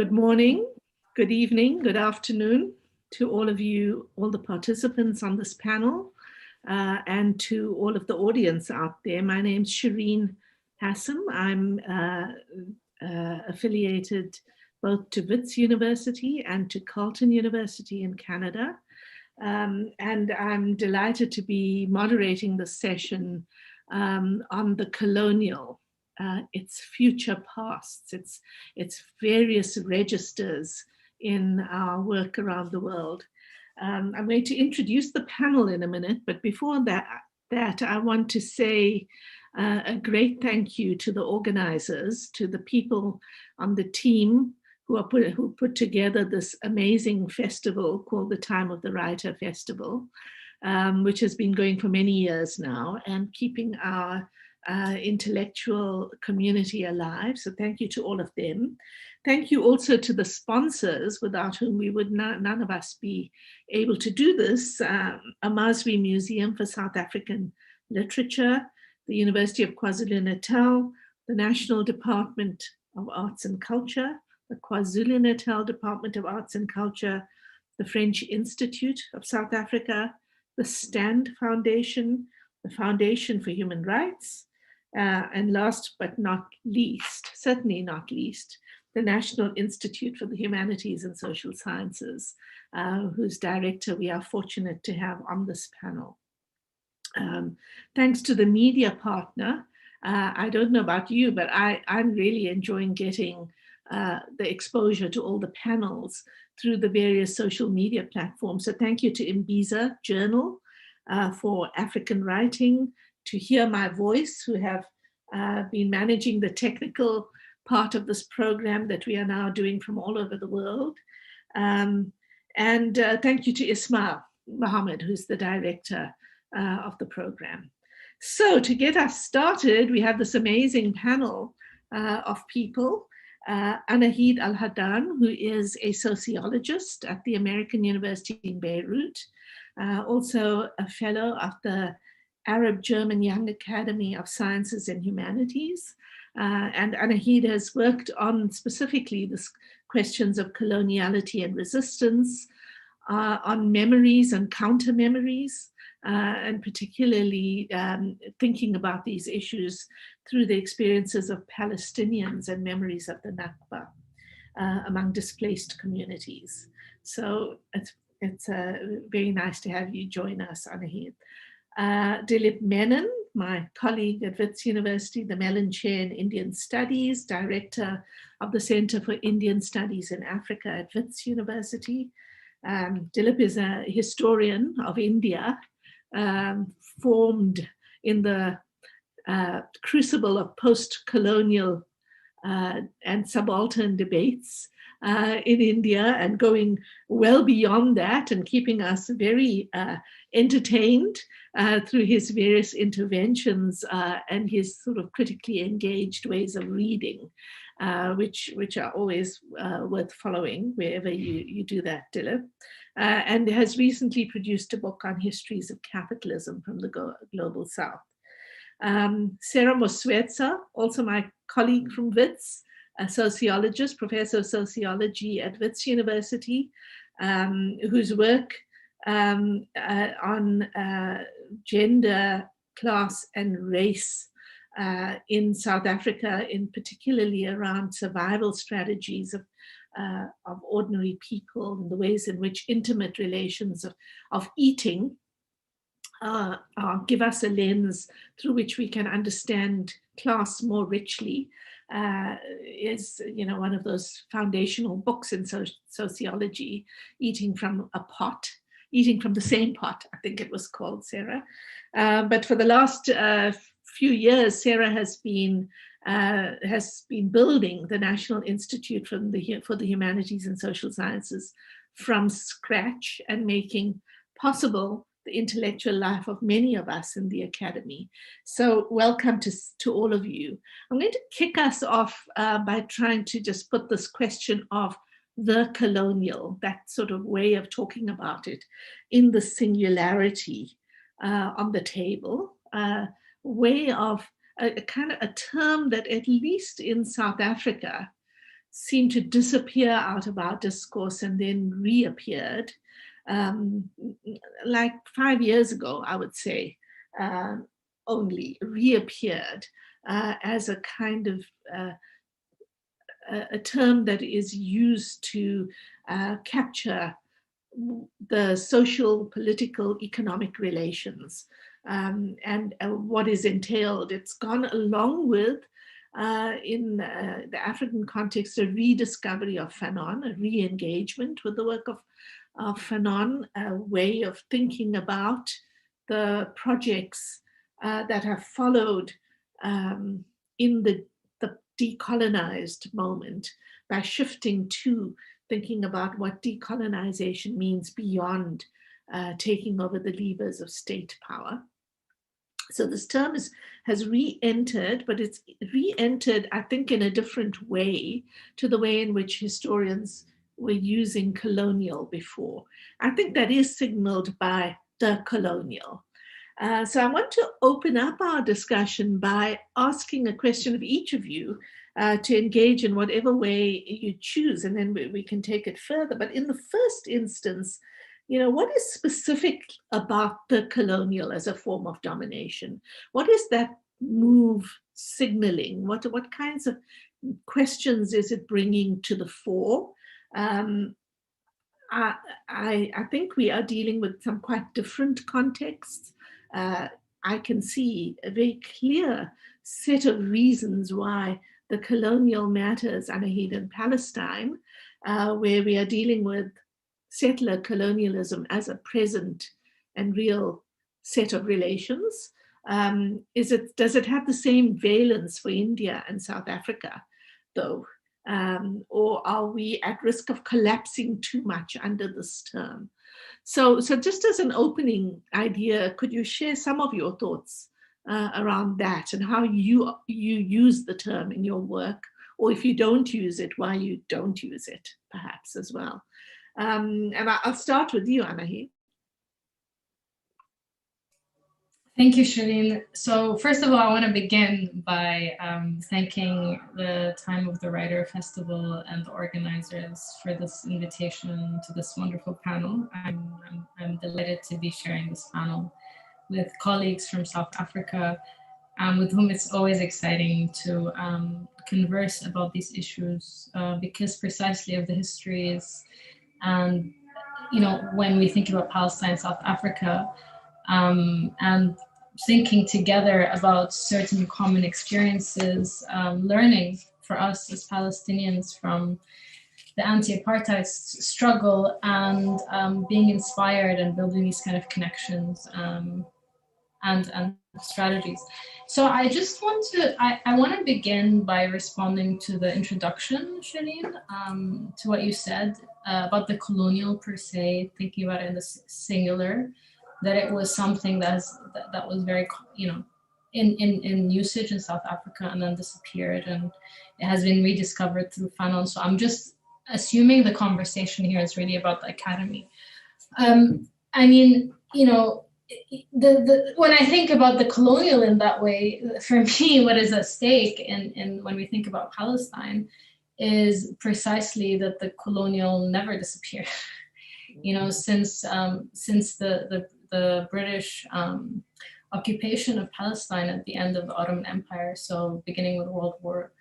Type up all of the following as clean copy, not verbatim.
Good morning, good evening, good afternoon to all of you, all the participants on this panel, and to all of the audience out there. My name's Shireen Hassim. I'm affiliated both to Wits University and to Carleton University in Canada. And I'm delighted to be moderating this session on the colonial, its future pasts, its various registers in our work around the world. I'm going to introduce the panel in a minute, but before that I want to say a great thank you to the organizers, to the people on the team who put together this amazing festival called the Time of the Writer Festival, which has been going for many years now and keeping our intellectual community alive. So thank you to all of them. Thank you also to the sponsors, without whom we would none of us be able to do this. Amasri Museum for South African Literature, the University of KwaZulu-Natal, the National Department of Arts and Culture, the KwaZulu-Natal Department of Arts and Culture, the French Institute of South Africa, the Stand Foundation, the Foundation for Human Rights, and last but not least, certainly not least, the National Institute for the Humanities and Social Sciences, whose director we are fortunate to have on this panel. Thanks to the media partner, I don't know about you, but I'm really enjoying getting the exposure to all the panels through the various social media platforms. So thank you to Imbiza Journal for African Writing, to Hear My Voice, who have been managing the technical part of this program that we are now doing from all over the world. And thank you to Ismail Mohammed, who's the director of the program. So to get us started, we have this amazing panel of people. Anaheed Al-Hardan, who is a sociologist at the American University in Beirut, also a fellow of the Arab-German Young Academy of Sciences and Humanities. And Anaheed has worked on specifically the questions of coloniality and resistance, on memories and counter-memories, and particularly thinking about these issues through the experiences of Palestinians and memories of the Nakba among displaced communities. So it's very nice to have you join us, Anaheed. Dilip Menon, my colleague at Wits University, the Mellon Chair in Indian Studies, Director of the Center for Indian Studies in Africa at Wits University. Dilip is a historian of India, formed in the crucible of post-colonial and subaltern debates in India, and going well beyond that and keeping us very entertained through his various interventions and his sort of critically engaged ways of reading, which are always worth following wherever you do that, Dilip. And has recently produced a book on histories of capitalism from the Global South. Sarah Mosoetsa, also my colleague from Wits, a sociologist, professor of sociology at Wits University, whose work on gender, class, and race in South Africa, in particularly around survival strategies of ordinary people and the ways in which intimate relations of eating give us a lens through which we can understand class more richly, is one of those foundational books in sociology, Eating from the Same Pot, I think it was called, Sarah. But for the last few years, Sarah has been building the National Institute for the Humanities and Social Sciences from scratch and making possible the intellectual life of many of us in the academy. So welcome to all of you. I'm going to kick us off by trying to just put this question of the colonial, that sort of way of talking about it, in the singularity on the table, way of a kind of a term that, at least in South Africa, seemed to disappear out of our discourse and then reappeared. Like 5 years ago, I would say, only reappeared as a kind of a term that is used to capture the social, political, economic relations and what is entailed. It's gone along with, in the African context, a rediscovery of Fanon, a re-engagement with the work of Fanon, a way of thinking about the projects that have followed in the decolonized moment by shifting to thinking about what decolonization means beyond taking over the levers of state power. So this term has re-entered, but it's re-entered, I think, in a different way to the way in which historians were using colonial before. I think that is signaled by the colonial. So I want to open up our discussion by asking a question of each of you to engage in whatever way you choose, and then we can take it further. But in the first instance, what is specific about the colonial as a form of domination? What is that move signaling? What kinds of questions is it bringing to the fore? I think we are dealing with some quite different contexts. I can see a very clear set of reasons why the colonial matters, Anaheed and Palestine, where we are dealing with settler colonialism as a present and real set of relations. Does it have the same valence for India and South Africa, though? Or are we at risk of collapsing too much under this term? So just as an opening idea, could you share some of your thoughts around that and how you use the term in your work, or if you don't use it, why you don't use it, perhaps, as well? And I'll start with you, Anaheed. Thank you, Shireen. So first of all, I want to begin by thanking the Time of the Writer Festival and the organizers for this invitation to this wonderful panel. I'm delighted to be sharing this panel with colleagues from South Africa, with whom it's always exciting to converse about these issues because precisely of the histories. And, when we think about Palestine, South Africa, and thinking together about certain common experiences, learning for us as Palestinians from the anti-apartheid struggle, and being inspired and building these kind of connections and strategies. So I just want to begin by responding to the introduction, Shireen, to what you said about the colonial per se, thinking about it in the singular, that it was something that was very, in usage in South Africa and then disappeared, and it has been rediscovered through Fanon. So I'm just assuming the conversation here is really about the academy. When I think about the colonial in that way, for me, what is at stake and when we think about Palestine is precisely that the colonial never disappeared. Since the British occupation of Palestine at the end of the Ottoman Empire, so beginning with World War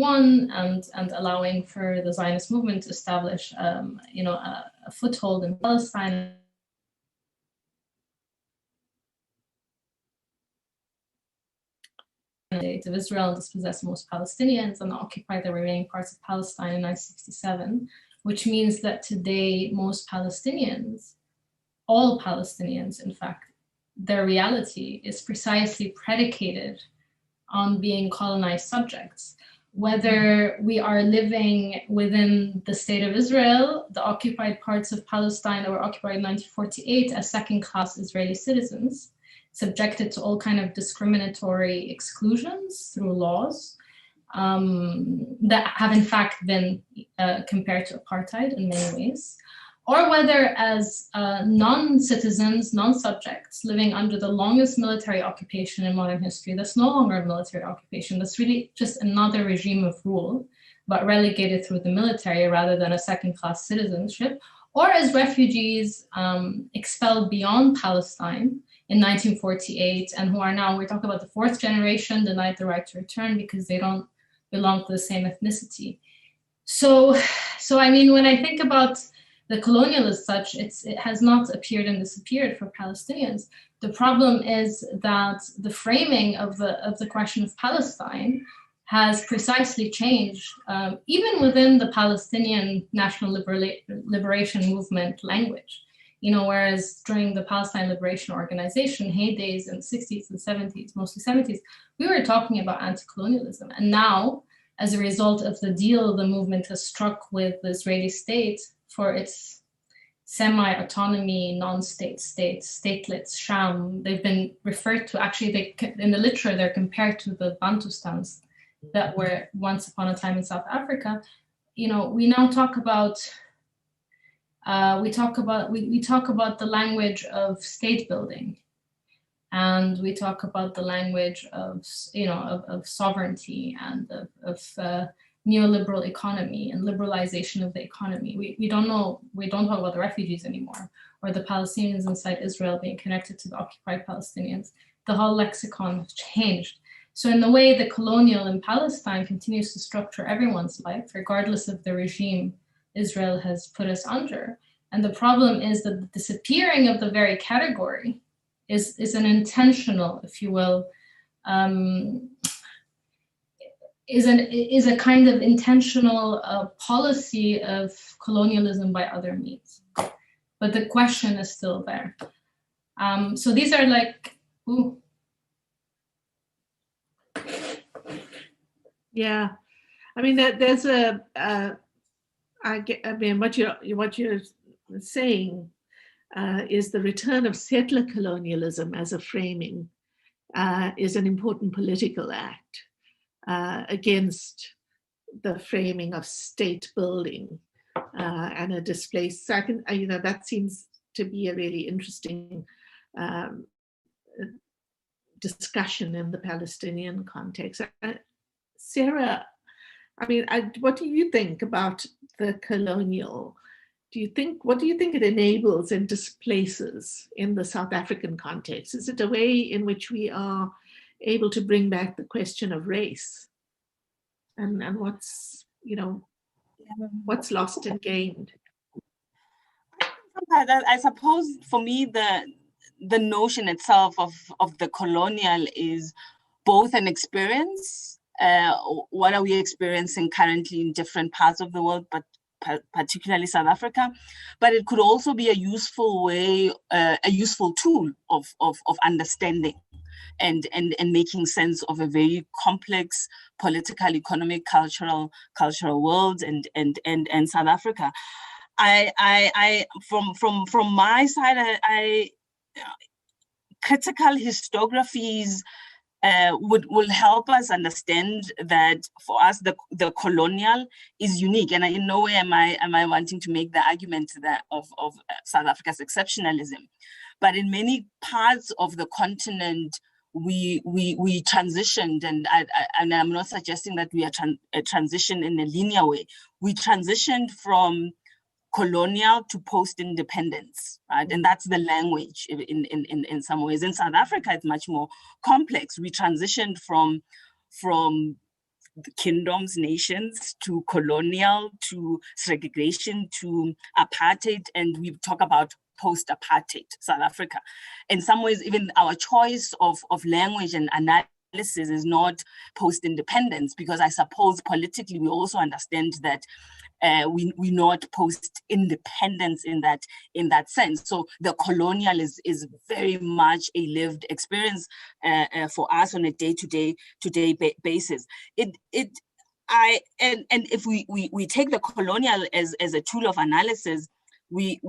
I and allowing for the Zionist movement to establish a foothold in Palestine. The state of Israel dispossessed most Palestinians and occupied the remaining parts of Palestine in 1967, which means that today most Palestinians, all Palestinians in fact, their reality is precisely predicated on being colonized subjects. Whether we are living within the state of Israel, the occupied parts of Palestine that were occupied in 1948 as second-class Israeli citizens, subjected to all kind of discriminatory exclusions through laws that have in fact been compared to apartheid in many ways, or whether as non-citizens, non-subjects living under the longest military occupation in modern history. That's no longer a military occupation, that's really just another regime of rule but relegated through the military rather than a second-class citizenship, or as refugees expelled beyond Palestine in 1948, and who are now, we're talking about the fourth generation, denied the right to return because they don't belong to the same ethnicity. So I mean, when I think about the colonial as such, it has not appeared and disappeared for Palestinians. The problem is that the framing of the question of Palestine has precisely changed, even within the Palestinian National Liberation Movement language. You know, whereas during the Palestine Liberation Organization heydays in the 60s and 70s, mostly 70s, we were talking about anti-colonialism. And now, as a result of the deal the movement has struck with the Israeli state for its semi-autonomy, non-state states, statelets, sham, they've been referred to, actually, in the literature, they're compared to the Bantustans that were once upon a time in South Africa. You know, we now talk about, we talk about the language of state building, and we talk about the language of, you know, of sovereignty and of neoliberal economy and liberalization of the economy. We don't talk about the refugees anymore, or the Palestinians inside Israel being connected to the occupied Palestinians. The whole lexicon has changed. So in the way the colonial in Palestine continues to structure everyone's life, regardless of the regime Israel has put us under. And the problem is that the disappearing of the very category is an intentional, if you will, is a kind of intentional policy of colonialism by other means. But the question is still there. So these are like, ooh. Yeah, I mean, there's what you're saying is the return of settler colonialism as a framing is an important political act against the framing of state building and a displaced. So I can, you know, that seems to be a really interesting discussion in the Palestinian context. Sarah, I mean, what do you think about the colonial? What do you think it enables and displaces in the South African context? Is it a way in which we are able to bring back the question of race and what's, you know, what's lost and gained? I suppose for me, the notion itself of the colonial is both an experience. What are we experiencing currently in different parts of the world, but particularly South Africa? But it could also be a useful way, a useful tool of understanding and making sense of a very complex political, economic, cultural world and South Africa. From my side, critical historiographies will help us understand that for us the colonial is unique, and in no way am I wanting to make the argument that of South Africa's exceptionalism, but in many parts of the continent we transitioned, and I'm not suggesting that we are transitioned in a linear way. We transitioned from colonial to post-independence, right? And that's the language in some ways. In South Africa, it's much more complex. We transitioned from the kingdoms, nations, to colonial, to segregation, to apartheid, and we talk about post-apartheid South Africa. In some ways, even our choice of language and analysis is not post-independence, because I suppose politically we also understand that we're not post-independence in that sense. So the colonial is very much a lived experience for us on a day-to-day basis. And if we take the colonial as a tool of analysis, we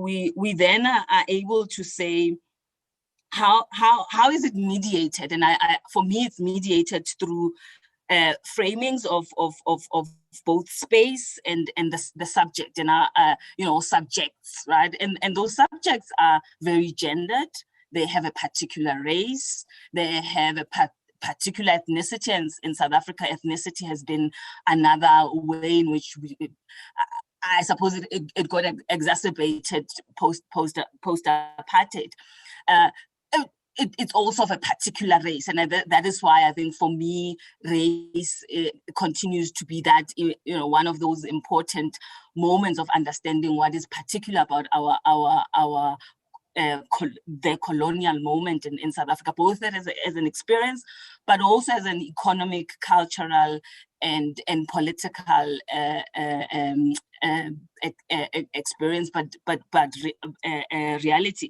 then are able to say, how is it mediated? And for me, it's mediated through framings of both space and the subject, and subjects, right? And those subjects are very gendered. They have a particular race. They have a particular ethnicity, and in South Africa, ethnicity has been another way in which I suppose it got exacerbated post-apartheid. It's also of a particular race, and that is why I think for me, race continues to be that, one of those important moments of understanding what is particular about the colonial moment in South Africa, both as an experience, but also as an economic, cultural, and political experience, but reality.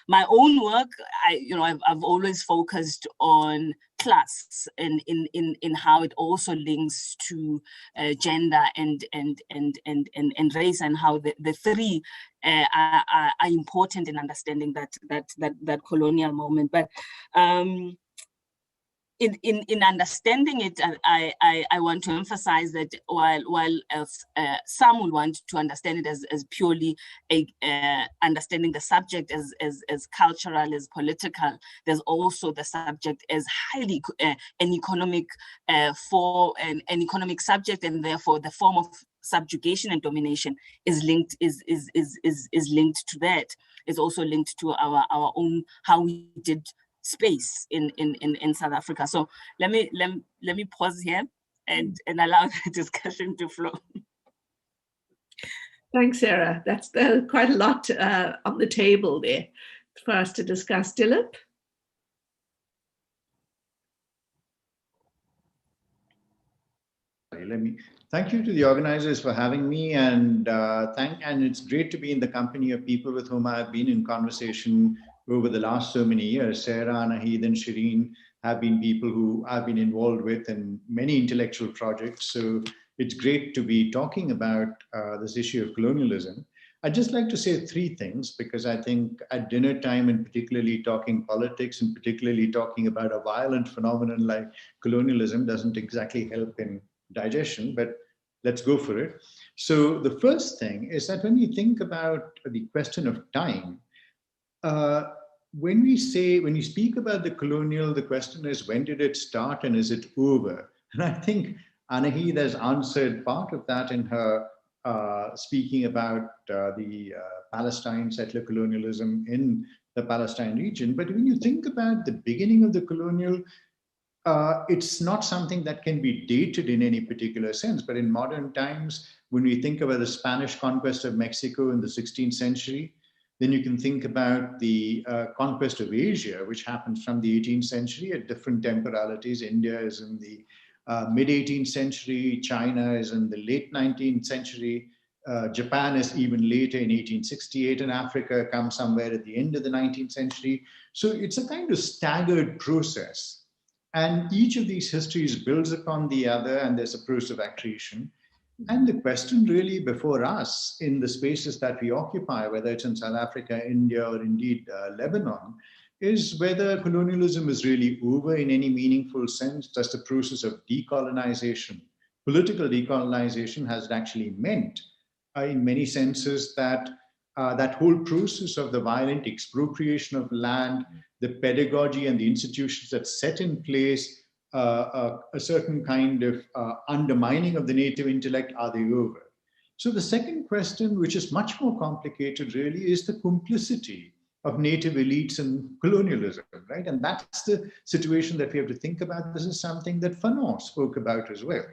My own work, I've always focused on class and in how it also links to gender and race, and how the three are important in understanding that colonial moment. But in understanding it, I want to emphasize that while some will want to understand it as purely understanding the subject as cultural, as political, there's also the subject as highly an economic an economic subject, and therefore the form of subjugation and domination is linked linked to that. It's also linked to our own, how we did space in South Africa. So let me pause here and allow the discussion to flow. Thanks, Sarah. That's quite a lot on the table there for us to discuss. Dilip? Thank you to the organizers for having me, and it's great to be in the company of people with whom I've been in conversation over the last so many years. Sarah, Anaheed, and Shireen have been people who I've been involved with in many intellectual projects. So it's great to be talking about this issue of colonialism. I'd just like to say three things, because I think at dinner time, and particularly talking politics, and particularly talking about a violent phenomenon like colonialism, doesn't exactly help in digestion, but let's go for it. So the first thing is that when we think about the question of time, when you speak about the colonial, the question is, when did it start and is it over? And I think Anaheed has answered part of that in her speaking about the Palestine settler colonialism in the Palestine region. But when you think about the beginning of the colonial, it's not something that can be dated in any particular sense. But in modern times, when we think about the Spanish conquest of Mexico in the 16th century, then you can think about the conquest of Asia, which happens from the 18th century at different temporalities. India is in the mid-18th century, China is in the late 19th century, Japan is even later in 1868, and Africa comes somewhere at the end of the 19th century. So it's a kind of staggered process. And each of these histories builds upon the other, and there's a process of accretion. And the question really before us in the spaces that we occupy, whether it's in South Africa, India, or indeed Lebanon, is whether colonialism is really over in any meaningful sense. Does the process of decolonization, political decolonization, has actually meant in many senses that that whole process of the violent expropriation of land, the pedagogy and the institutions that set in place a certain kind of undermining of the native intellect, are they over? So the second question, which is much more complicated really, is the complicity of native elites in colonialism, right? And that's the situation that we have to think about. This is something that Fanon spoke about as well,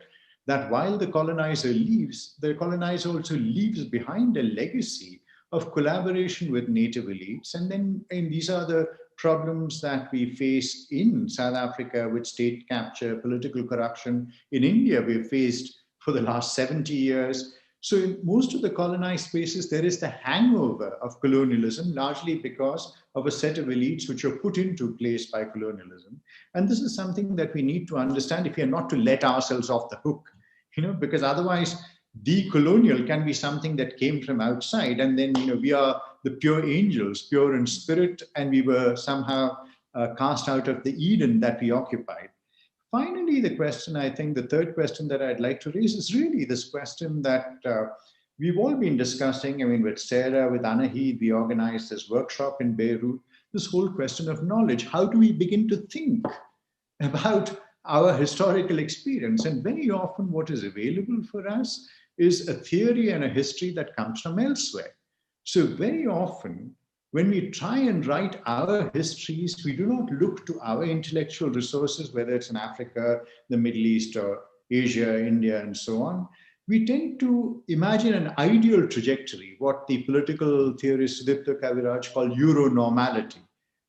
that while the colonizer leaves, the colonizer also leaves behind a legacy of collaboration with native elites. And then these are the problems that we face in South Africa with state capture, political corruption. In India, we've faced for the last 70 years. So in most of the colonized spaces, there is the hangover of colonialism, largely because of a set of elites which are put into place by colonialism. And this is something that we need to understand if we are not to let ourselves off the hook, because otherwise decolonial can be something that came from outside. And then, we are the pure angels, pure in spirit, and we were somehow cast out of the Eden that we occupied. Finally, the question, I think the third question that I'd like to raise is really this question that we've all been discussing. I mean, with Sarah, with Anaheed, we organized this workshop in Beirut, this whole question of knowledge. How do we begin to think? about our historical experience. And very often what is available for us is a theory and a history that comes from elsewhere. So very often, when we try and write our histories, we do not look to our intellectual resources, whether it's in Africa, the Middle East, or Asia, India, and so on. We tend to imagine an ideal trajectory, what the political theorist Sudipta Kaviraj called Euronormality,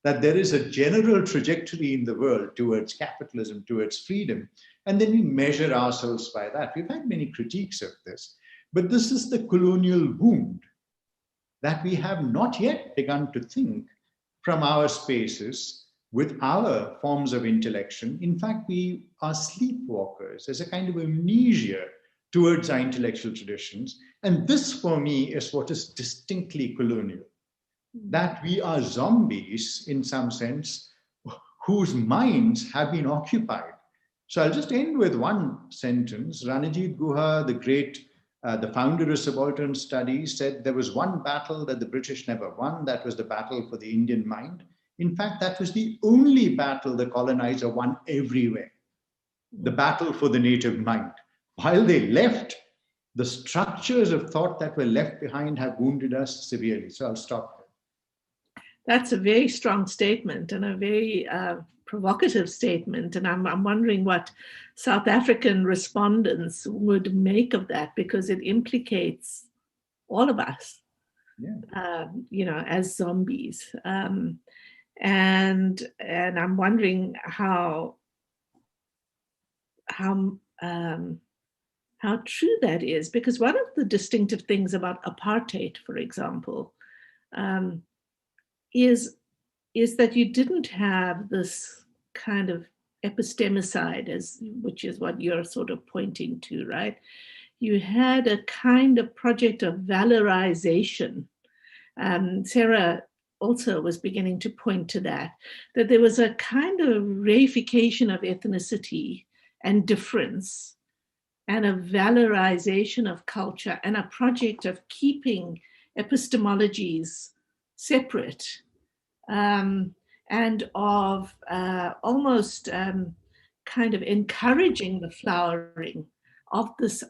that there is a general trajectory in the world towards capitalism, towards freedom, and then we measure ourselves by that. We've had many critiques of this, but this is the colonial wound that we have not yet begun to think from our spaces with our forms of intellection. In fact, we are sleepwalkers. There's a kind of amnesia towards our intellectual traditions. And this, for me, is what is distinctly colonial. That we are zombies, in some sense, whose minds have been occupied. So I'll just end with one sentence. Ranajit Guha, the great the founder of subaltern studies, said there was one battle that the British never won. That was the battle for the Indian mind. In fact, that was the only battle the colonizer won everywhere. The battle for the native mind. While they left, the structures of thought that were left behind have wounded us severely. So I'll stop there. That's a very strong statement and a very provocative statement. And I'm wondering what South African respondents would make of that, because it implicates all of us, as zombies. And I'm wondering how true that is, because one of the distinctive things about apartheid, for example, is that you didn't have this kind of epistemicide, which is what you're sort of pointing to, right? You had a kind of project of valorization. Sarah also was beginning to point to that there was a kind of reification of ethnicity and difference, and a valorization of culture, and a project of keeping epistemologies separate, and of almost kind of encouraging the flowering of this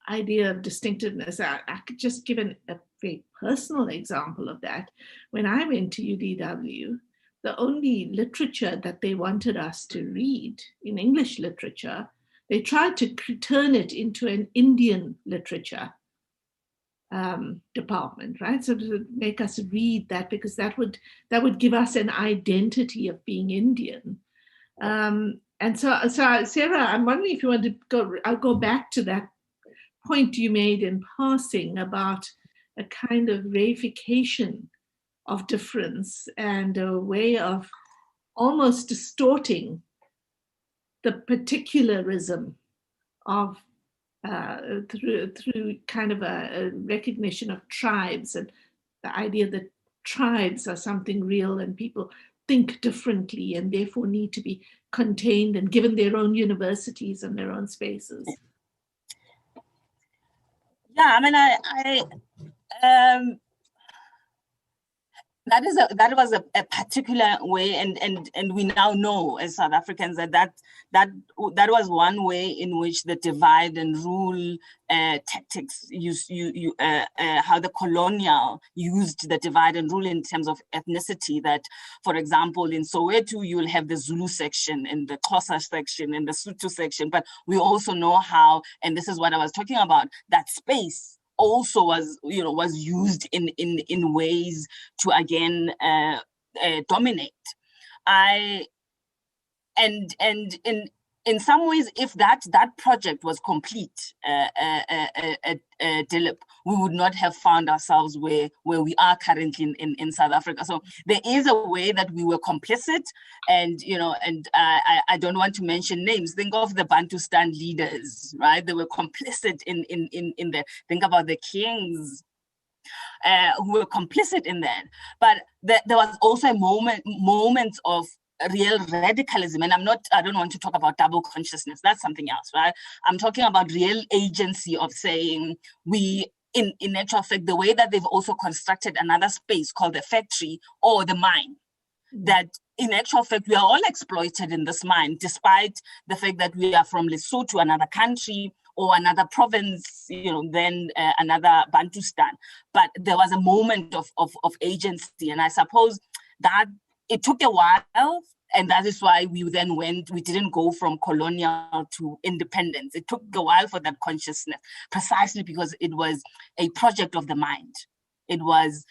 idea of distinctiveness. I could just give a very personal example of that. When I went to UDW, the only literature that they wanted us to read in English literature, they tried to turn it into an Indian literature department, right? So to make us read that, because that would give us an identity of being Indian. And so Sarah, I'm wondering if you want to go. I'll go back to that point you made in passing about a kind of reification of difference and a way of almost distorting the particularism of through kind of a recognition of tribes, and the idea that tribes are something real and people think differently and therefore need to be contained and given their own universities and their own spaces. Yeah, I mean, that was a particular way, and we now know as South Africans that was one way in which the divide and rule tactics how the colonial used the divide and rule in terms of ethnicity. That, for example, in Soweto you'll have the Zulu section and the Xhosa section and the Sotho section, but we also know how, and this is what I was talking about, that space also was used in ways to again dominate. In some ways, if that project was complete, Dilip, we would not have found ourselves where we are currently in South Africa. So there is a way that we were complicit, and I don't want to mention names. Think of the Bantustan leaders, right? They were complicit in that. Think about the kings who were complicit in that. But there was also a moments of real radicalism, and I don't want to talk about double consciousness. That's something else, right? I'm talking about real agency of saying we, in actual fact, the way that they've also constructed another space called the factory or the mine, that in actual fact, we are all exploited in this mind, despite the fact that we are from Lesotho, another country, or another province, then another Bantustan. But there was a moment of agency. And I suppose that it took a while, and that is why we then we didn't go from colonial to independence. It took a while for that consciousness, precisely because it was a project of the mind. It was,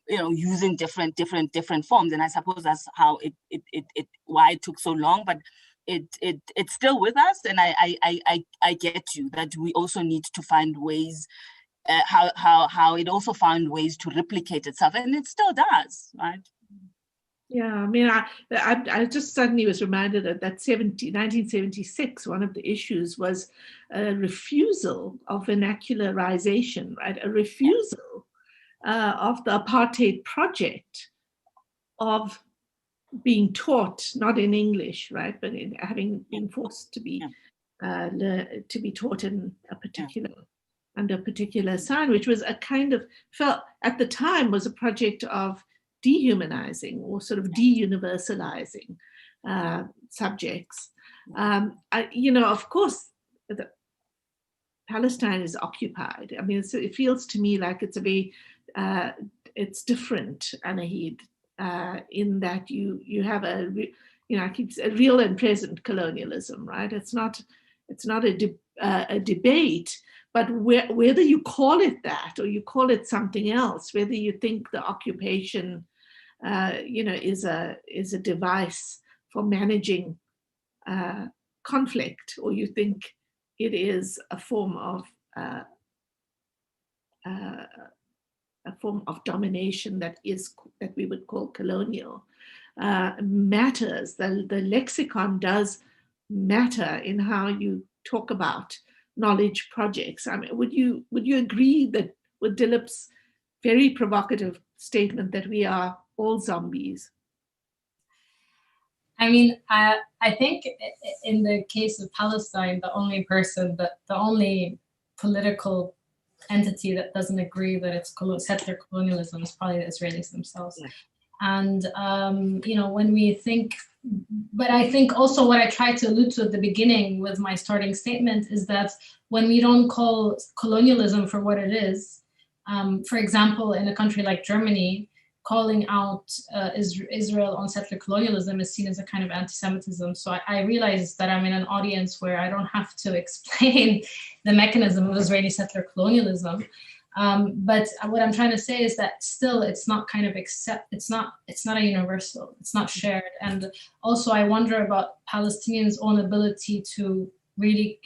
using different forms. And I suppose that's how why it took so long, but it's still with us. And I get you that we also need to find ways, how it also found ways to replicate itself, and it still does, right? Yeah, I mean, I just suddenly was reminded that 1976, one of the issues was a refusal of vernacularization, right? A refusal of the apartheid project of being taught, not in English, right, but in having been forced to be taught in a particular, under a particular sign, which was a kind of, felt at the time was a project of dehumanizing or sort of de-universalizing subjects. Of course, Palestine is occupied. I mean, it feels to me like it's it's different, Anaheed, in that you have a real and present colonialism, right? It's not a debate, but whether you call it that or you call it something else, whether you think the occupation, is a device for managing conflict, or you think it is a form of domination that we would call colonial, matters. The lexicon does matter in how you talk about knowledge projects. I mean, would you agree that with Dilip's very provocative statement that we are all zombies? I mean, I think in the case of Palestine, the only political entity that doesn't agree that it's settler colonialism is probably the Israelis themselves. Yeah. And, when we think, but I think also what I tried to allude to at the beginning with my starting statement is that when we don't call colonialism for what it is, for example, in a country like Germany, calling out Israel on settler colonialism is seen as a kind of anti-Semitism. So I realized that I'm in an audience where I don't have to explain the mechanism of Israeli settler colonialism. But what I'm trying to say is that still it's not kind of it's not a universal, it's not shared. And also I wonder about Palestinians' own ability to really,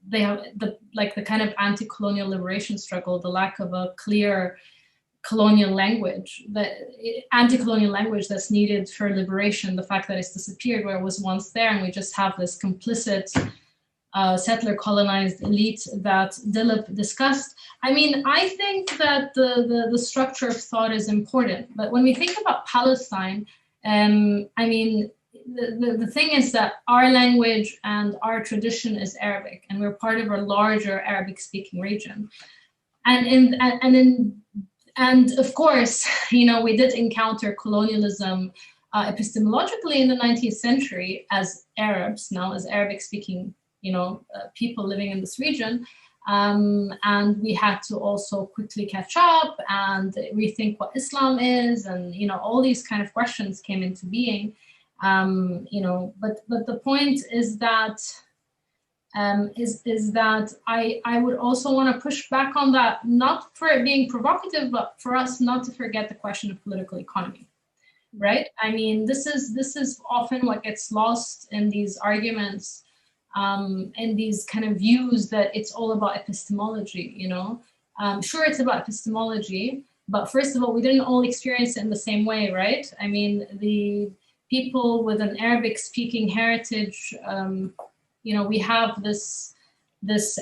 they have the kind of anti-colonial liberation struggle, the lack of a clear colonial language, the anti-colonial language that's needed for liberation, the fact that it's disappeared where it was once there, and we just have this complicit settler colonized elite that Dilip discussed. I mean, I think that the structure of thought is important, but when we think about Palestine, I mean, the thing is that our language and our tradition is Arabic, and we're part of a larger Arabic-speaking region. And of course, we did encounter colonialism epistemologically in the 19th century as Arabs, now as Arabic-speaking, people living in this region. And we had to also quickly catch up and rethink what Islam is, and all these kind of questions came into being. But the point is that I would also want to push back on that, not for it being provocative, but for us not to forget the question of political economy, right? I mean, this is often what gets lost in these arguments, and these kind of views that it's all about epistemology, Sure, it's about epistemology, but first of all, we didn't all experience it in the same way, right? I mean, the people with an Arabic-speaking heritage, we have this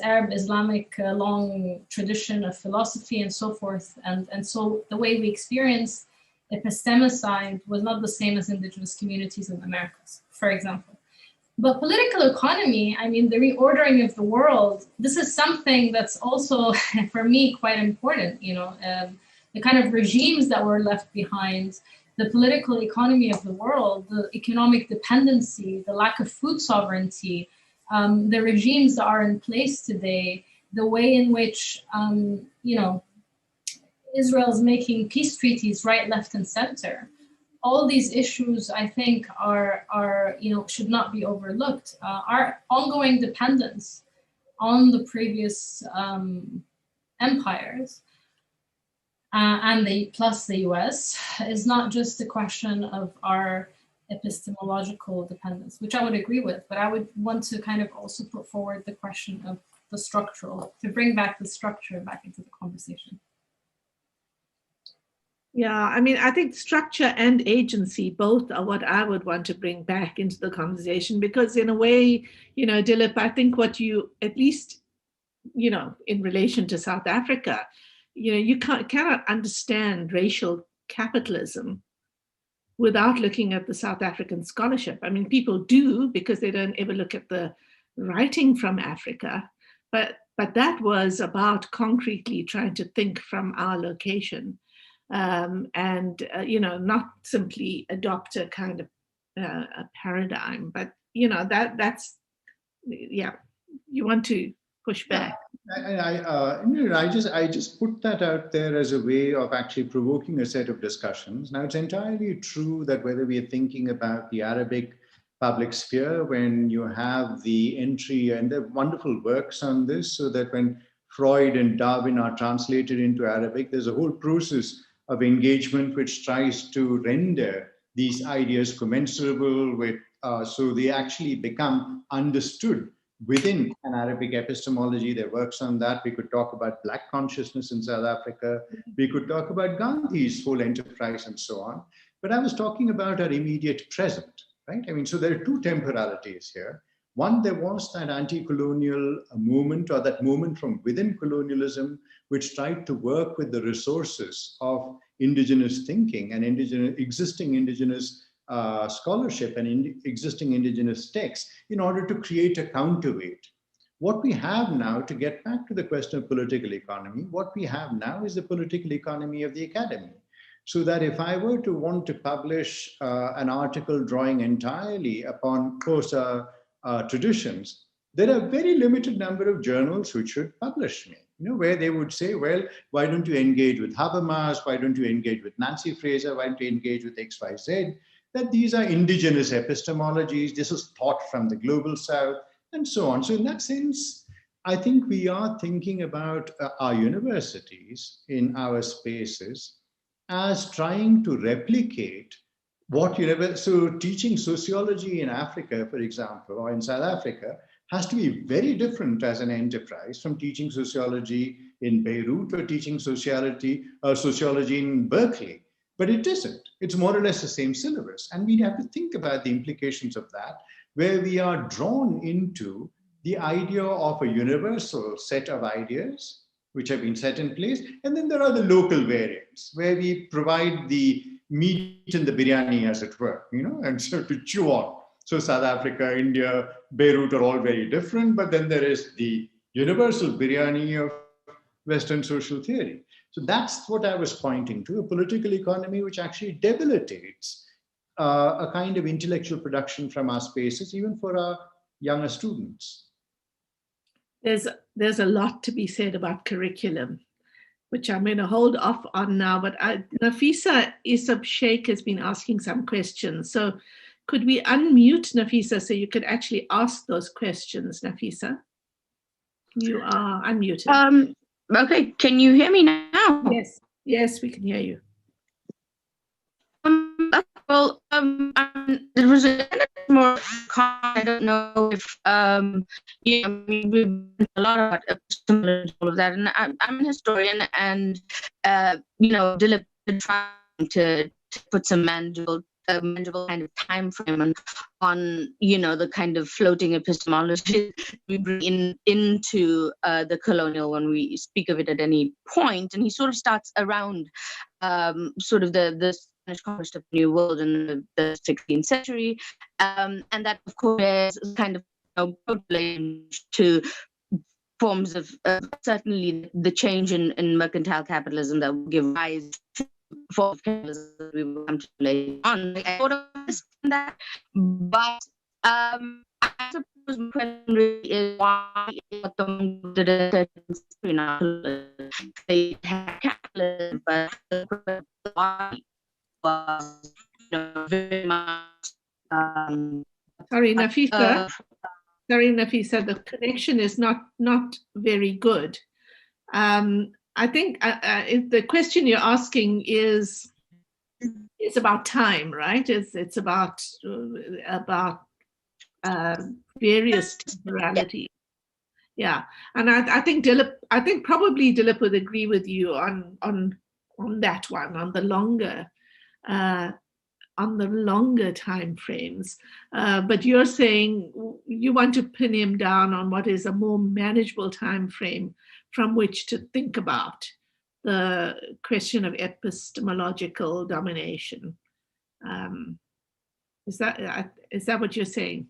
Arab Islamic long tradition of philosophy and so forth. And so the way we experience epistemicide was not the same as indigenous communities in the Americas, for example. But political economy, I mean, the reordering of the world, this is something that's also, for me, quite important, the kind of regimes that were left behind, the political economy of the world, the economic dependency, the lack of food sovereignty, the regimes that are in place today, the way in which, Israel is making peace treaties right, left, and center. All these issues, I think, are should not be overlooked. Our ongoing dependence on the previous empires and plus the US is not just a question of our epistemological dependence, which I would agree with, but I would want to kind of also put forward the question of the structural, to bring back the structure back into the conversation. Yeah, I mean, I think structure and agency both are what I would want to bring back into the conversation, because in a way, Dilip, I think what you, at least, in relation to South Africa, you cannot understand racial capitalism without looking at the South African scholarship. I mean, people do, because they don't ever look at the writing from Africa, but that was about concretely trying to think from our location. Not simply adopt a kind of a paradigm, but that's you want to push back. I just put that out there as a way of actually provoking a set of discussions. Now, it's entirely true that whether we are thinking about the Arabic public sphere, when you have the entry, and there are wonderful works on this, so that when Freud and Darwin are translated into Arabic, there's a whole process of engagement which tries to render these ideas commensurable with, so they actually become understood within an Arabic epistemology. There are works on that. We could talk about Black consciousness in South Africa. We could talk about Gandhi's whole enterprise and so on. But I was talking about our immediate present, right? I mean, so there are two temporalities here. One, there was that anti-colonial movement, or that movement from within colonialism, which tried to work with the resources of indigenous thinking and existing indigenous scholarship and existing indigenous texts in order to create a counterweight. What we have now, to get back to the question of political economy, what we have now is the political economy of the academy. So that if I were to want to publish an article drawing entirely upon Xhosa traditions, there are a very limited number of journals which should publish me, where they would say, well, why don't you engage with Habermas? Why don't you engage with Nancy Fraser? Why don't you engage with XYZ? That these are indigenous epistemologies. This is thought from the global south, and so on. So in that sense, I think we are thinking about our universities in our spaces as trying to replicate what so teaching sociology in Africa, for example, or in South Africa, has to be very different as an enterprise from teaching sociology in Beirut or teaching sociology in Berkeley. But it isn't. It's more or less the same syllabus. And we have to think about the implications of that, where we are drawn into the idea of a universal set of ideas which have been set in place. And then there are the local variants, where we provide the meat and the biryani, as it were, and so to chew on. So South Africa, India, Beirut are all very different, but then there is the universal biryani of Western social theory. So that's what I was pointing to, a political economy which actually debilitates a kind of intellectual production from our spaces, even for our younger students. There's a lot to be said about curriculum, which I'm going to hold off on now, but Nafisa Isab Sheikh has been asking some questions. So could we unmute Nafisa so you could actually ask those questions, Nafisa? You are unmuted. Okay, can you hear me now? Yes, we can hear you. Well, there was a more I don't know if we've done a lot about epistemology, all of that, and I'm a historian, and Dilip trying to put some manageable kind of time frame on the kind of floating epistemology we bring into the colonial when we speak of it at any point, and he sort of starts around sort of the Spanish conquest of the New World in the 16th century, and that of course is kind of to forms of certainly the change in mercantile capitalism that will give rise for capitalism we will come to later on. I sort of understand that, but I suppose my question really is why what the did a they have capitalism, but why was very much Sorry, Nafisa. Sorry, Nafisa, the connection is not very good. I think if the question you're asking is about time, right? It's about various temporality. Yeah, and I think probably Dilip would agree with you on that one, on the longer time frames. But you're saying you want to pin him down on what is a more manageable time frame from which to think about the question of epistemological domination. Is that what you're saying?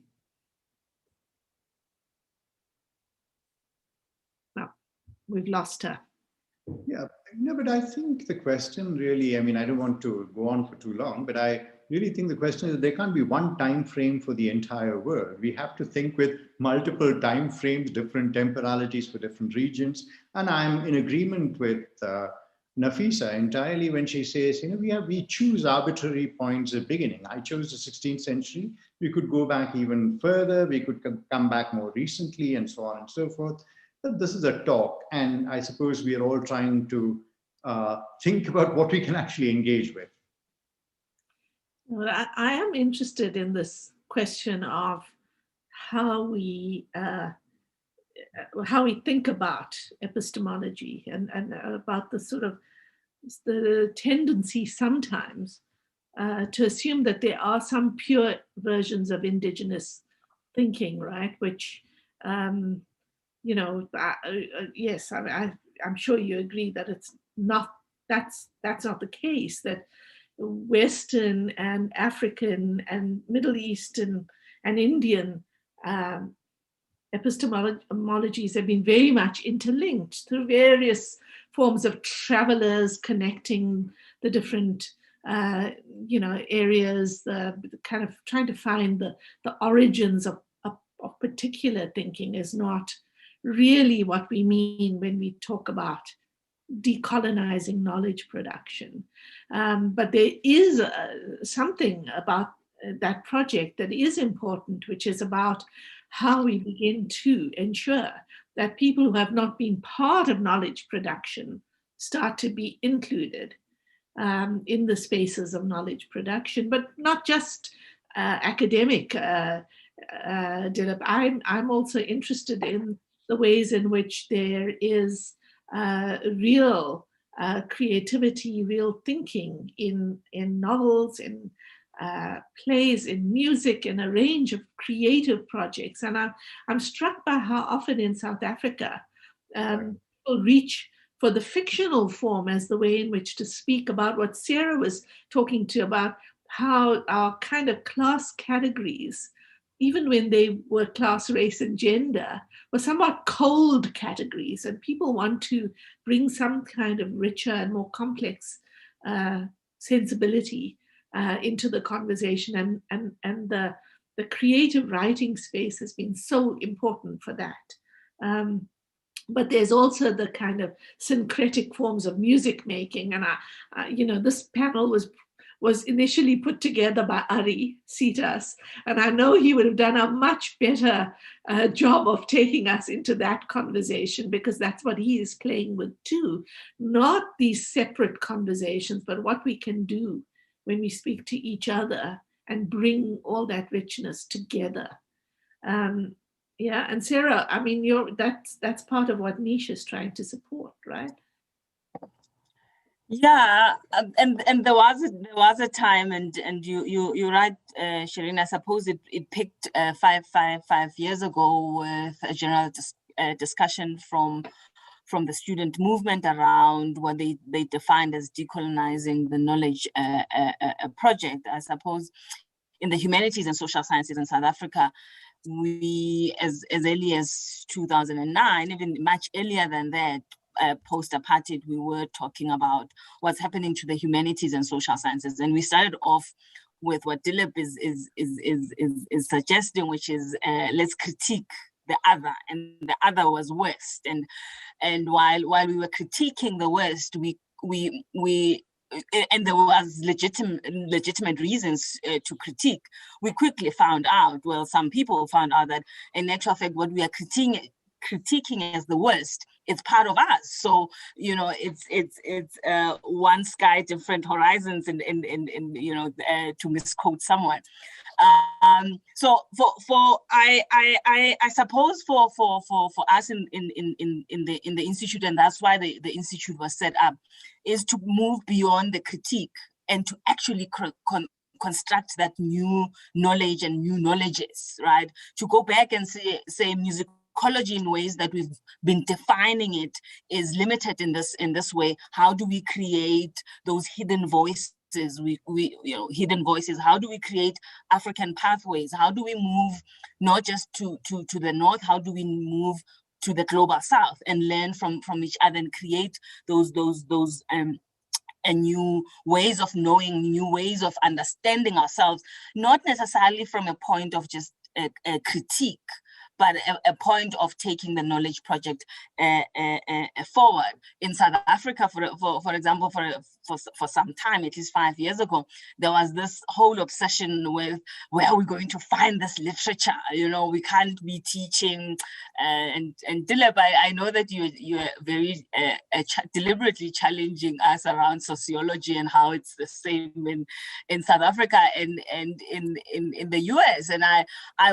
No, we've lost her. Yeah, no, but I think the question really, I mean, I don't want to go on for too long, but I really think the question is there can't be one time frame for the entire world. We have to think with multiple time frames, different temporalities for different regions. And I'm in agreement with Nafisa entirely when she says, we choose arbitrary points of beginning. I chose the 16th century. We could go back even further. We could come back more recently and so on and so forth. But this is a talk, and I suppose we are all trying to think about what we can actually engage with. Well, I am interested in this question of how we think about epistemology and about the sort of the tendency sometimes to assume that there are some pure versions of indigenous thinking, right? Which yes, I'm sure you agree that it's not. That's not the case. That Western and African and Middle Eastern and Indian epistemologies have been very much interlinked through various forms of travelers connecting the different areas, the kind of trying to find the origins of particular thinking is not really what we mean when we talk about decolonizing knowledge production. But there is something about that project that is important, which is about how we begin to ensure that people who have not been part of knowledge production start to be included in the spaces of knowledge production, but not just academic. Dilip, I'm also interested in the ways in which there is real creativity, real thinking in novels, in plays, in music, in a range of creative projects. And I'm struck by how often in South Africa people reach for the fictional form as the way in which to speak about what Sarah was talking to about, how our kind of class categories, even when they were class, race, and gender, were somewhat cold categories, and people want to bring some kind of richer and more complex sensibility into the conversation, and the creative writing space has been so important for that. But there's also the kind of syncretic forms of music making, and this panel was initially put together by Ari Sitas, and I know he would have done a much better job of taking us into that conversation, because that's what he is playing with too. Not these separate conversations, but what we can do when we speak to each other and bring all that richness together. Yeah, and Sarah, I mean, that's part of what NIHSS is trying to support, right? Yeah, and there was a time, and you're right, Shireen. I suppose it picked 5 years ago with a general discussion from the student movement around what they defined as decolonizing the knowledge project. I suppose in the Humanities and Social Sciences in South Africa, we, as early as 2009, even much earlier than that, post-apartheid, we were talking about what's happening to the humanities and social sciences. And we started off with what Dilip is suggesting, which is let's critique the other, and the other was West. And while we were critiquing the West, and there was legitimate reasons to critique, we quickly found out, well, some people found out that in actual fact, what we are critiquing as the West, it's part of us. So, you know, it's one sky, different horizons, and you know, to misquote someone. So I suppose for us in the institute, and that's why the institute was set up, is to move beyond the critique and to actually construct that new knowledge and new knowledges, right? To go back and say musicology in ways that we've been defining it is limited in this way. How do we create those hidden voices? Hidden voices. How do we create African pathways? How do we move not just to the north? How do we move to the global south and learn from each other and create those and new ways of knowing, new ways of understanding ourselves, not necessarily from a point of just a critique, but a point of taking the knowledge project forward. In South Africa, for example, for some time, at least 5 years ago, there was this whole obsession with where are we going to find this literature? You know, we can't be teaching. And Dilip, I know that you're very deliberately challenging us around sociology and how it's the same in South Africa and in the US. And I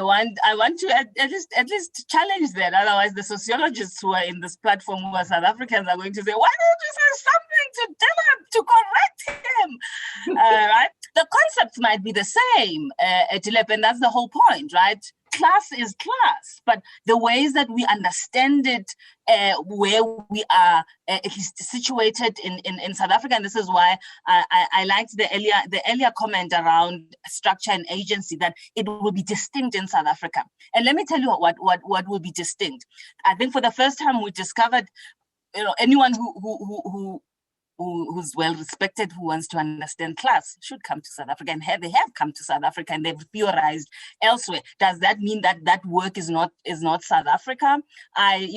want to at least challenge that. Otherwise, the sociologists who are in this platform who are South Africans are going to say, why don't you say something to Dilip to correct him? Right? The concepts might be the same, Dilip, and that's the whole point, right? Class is class, but the ways that we understand it, where we are situated in South Africa, and this is why I liked the earlier comment around structure and agency, that it will be distinct in South Africa. And let me tell you what will be distinct. I think for the first time we discovered, you know, anyone who's well respected, who wants to understand class, should come to South Africa, and they have come to South Africa and they've theorized elsewhere. Does that mean that work is not South Africa? I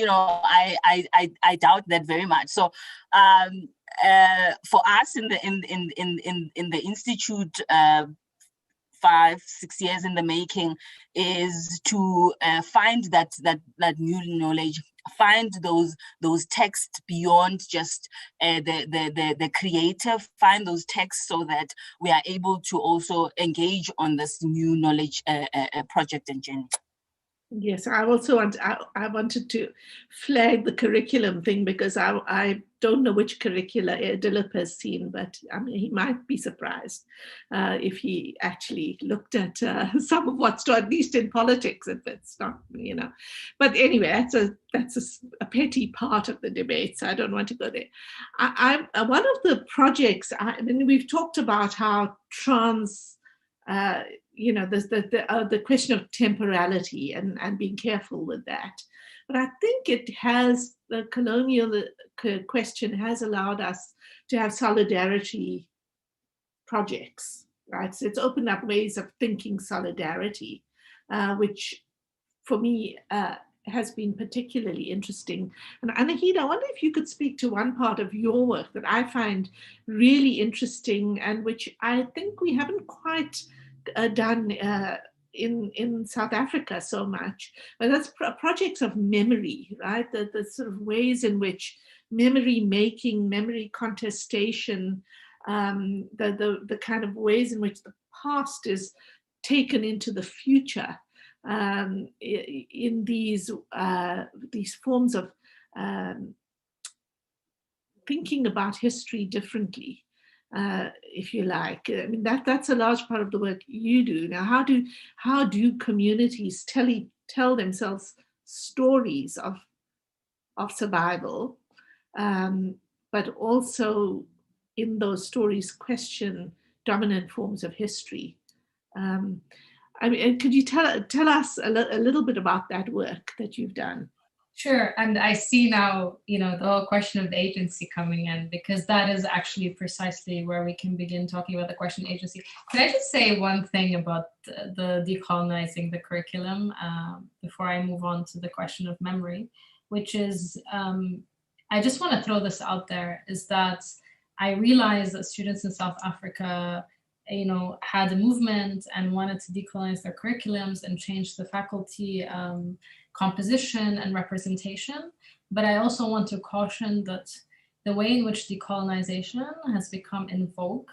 doubt that very much. So for us in the institute, 5-6 years in the making, is to find that new knowledge, find those texts beyond just the creative, find those texts so that we are able to also engage on this new knowledge project and journey. Yes, I also I wanted to flag the curriculum thing, because I don't know which curricula Dilip has seen, but I mean, he might be surprised if he actually looked at some of what's taught, at least in politics, if it's not, you know. But anyway, that's a petty part of the debate, so I don't want to go there. One of the projects, I mean, we've talked about how you know, there's the question of temporality and being careful with that. But I think the colonial question has allowed us to have solidarity projects, right? So it's opened up ways of thinking solidarity, which for me has been particularly interesting. And Anaheed, I wonder if you could speak to one part of your work that I find really interesting, and which I think we haven't quite done in South Africa so much, but that's projects of memory, right? The sort of ways in which memory making, memory contestation, the kind of ways in which the past is taken into the future in these forms of thinking about history differently. If you like, I mean, that's a large part of the work you do. Now, how do communities tell themselves stories of survival, but also in those stories question dominant forms of history? I mean, could you tell us a little bit about that work that you've done? Sure, and I see now, the whole question of the agency coming in, because that is actually precisely where we can begin talking about the question of agency. Can I just say one thing about the decolonizing the curriculum before I move on to the question of memory, which is, I just want to throw this out there, is that I realized that students in South Africa, had a movement and wanted to decolonize their curriculums and change the faculty composition and representation. But I also want to caution that the way in which decolonization has become in vogue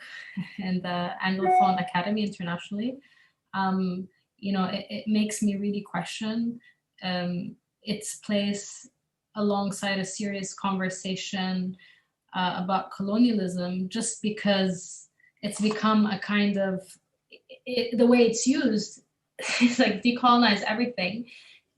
in the Anglophone Academy internationally, it makes me really question its place alongside a serious conversation about colonialism, just because it's become a kind of, the way it's used, it's like decolonize everything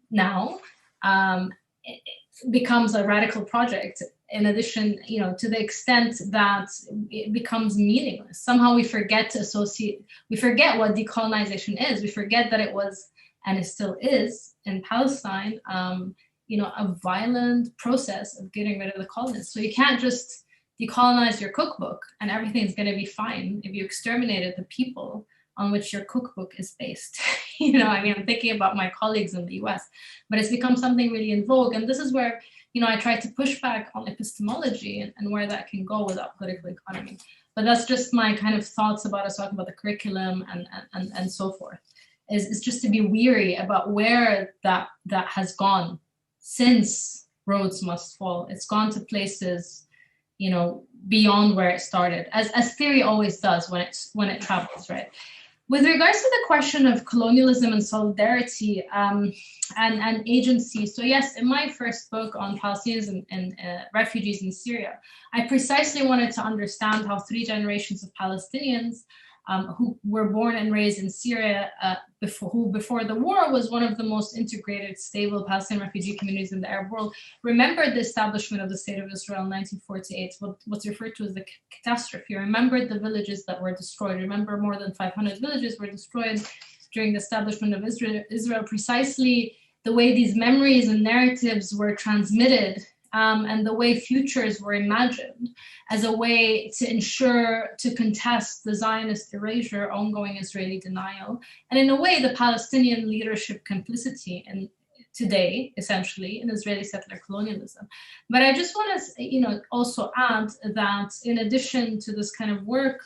now. It becomes a radical project. In addition, to the extent that it becomes meaningless. Somehow we forget to associate, we forget what decolonization is. We forget that it was, and it still is, in Palestine, a violent process of getting rid of the colonists. So you can't just decolonize your cookbook and everything's going to be fine if you exterminated the people on which your cookbook is based. I'm thinking about my colleagues in the US, but it's become something really in vogue. And this is where, I try to push back on epistemology and where that can go without political economy. But that's just my kind of thoughts about us talking about the curriculum and so forth, is just to be weary about where that has gone since Rhodes Must Fall. It's gone to places beyond where it started, as theory always does when it travels, right? With regards to the question of colonialism and solidarity and agency, so yes, in my first book on Palestinians and refugees in Syria, I precisely wanted to understand how 3 generations of Palestinians who were born and raised in Syria before the war was one of the most integrated, stable Palestinian refugee communities in the Arab world, remembered the establishment of the State of Israel in 1948, what's referred to as the catastrophe, remembered the villages that were destroyed, remember more than 500 villages were destroyed during the establishment of Israel, precisely the way these memories and narratives were transmitted and the way futures were imagined as a way to ensure, to contest the Zionist erasure, ongoing Israeli denial, and in a way the Palestinian leadership complicity in today, essentially, in Israeli settler colonialism. But I just want to, also add that in addition to this kind of work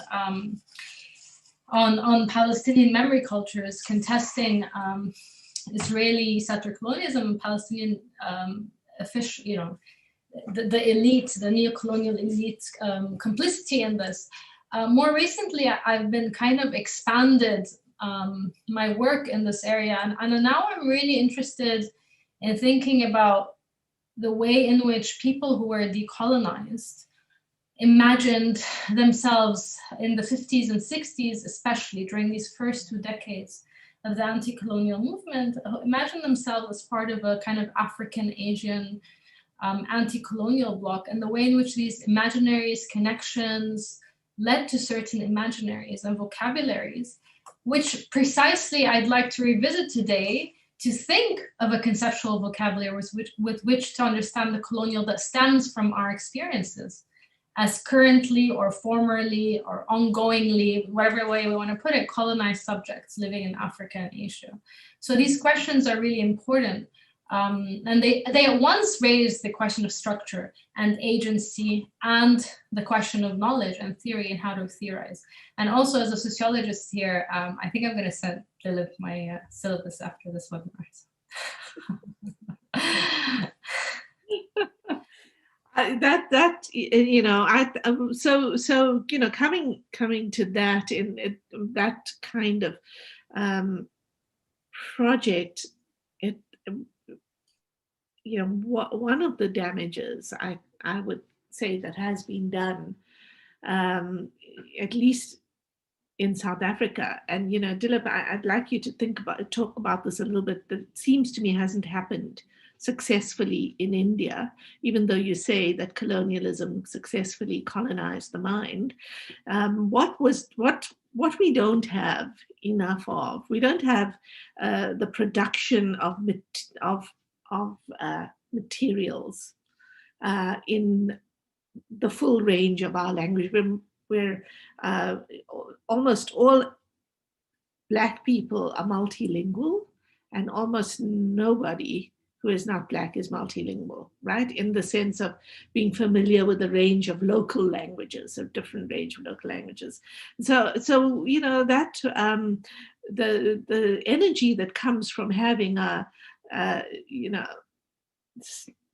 on Palestinian memory cultures, contesting Israeli settler colonialism and Palestinian official, the elite, the neo-colonial elite complicity in this. More recently, I've been kind of expanded my work in this area, and now I'm really interested in thinking about the way in which people who were decolonized imagined themselves in the 50s and 60s, especially during these first 2 decades of the anti-colonial movement, imagine themselves as part of a kind of African, Asian, anti-colonial bloc, and the way in which these imaginaries, connections led to certain imaginaries and vocabularies, which precisely I'd like to revisit today to think of a conceptual vocabulary with which to understand the colonial that stems from our experiences as currently or formerly or ongoingly, whatever way we want to put it, colonized subjects living in Africa and Asia. So these questions are really important. And they at once raise the question of structure and agency and the question of knowledge and theory and how to theorize. And also as a sociologist here, I think I'm going to send Dilip my syllabus after this webinar. Coming to that in that kind of project, one of the damages I would say that has been done, at least in South Africa, and Dilip, I'd like you to talk about this a little bit. That seems to me hasn't happened successfully in India, even though you say that colonialism successfully colonized the mind. What we don't have enough of, we don't have the production of materials in the full range of our language. We're almost all Black people are multilingual, and almost nobody who is not Black is multilingual, right? In the sense of being familiar with a range of local languages, a different range of local languages. So you know, that the energy that comes from having you know,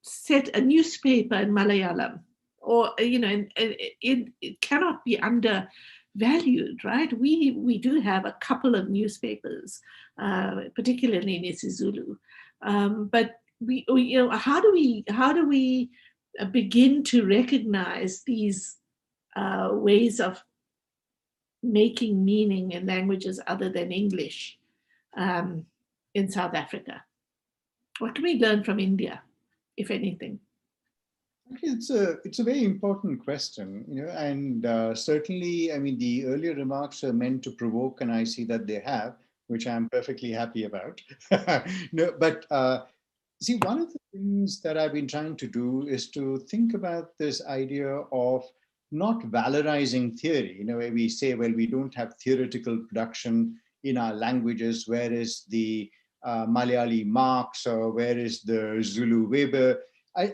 set a newspaper in Malayalam, or you know, it cannot be undervalued, right? We do have a couple of newspapers, particularly in isiZulu, but we, you know, how do we begin to recognize these ways of making meaning in languages other than English in South Africa? What can we learn from India, if anything? It's a very important question, you know, and certainly, I mean, the earlier remarks are meant to provoke, and I see that they have, which I'm perfectly happy about. No, but see, one of the things that I've been trying to do is to think about this idea of not valorizing theory, you know, where we say, well, we don't have theoretical production in our languages, where is the Malayali Marx, or where is the Zulu Weber?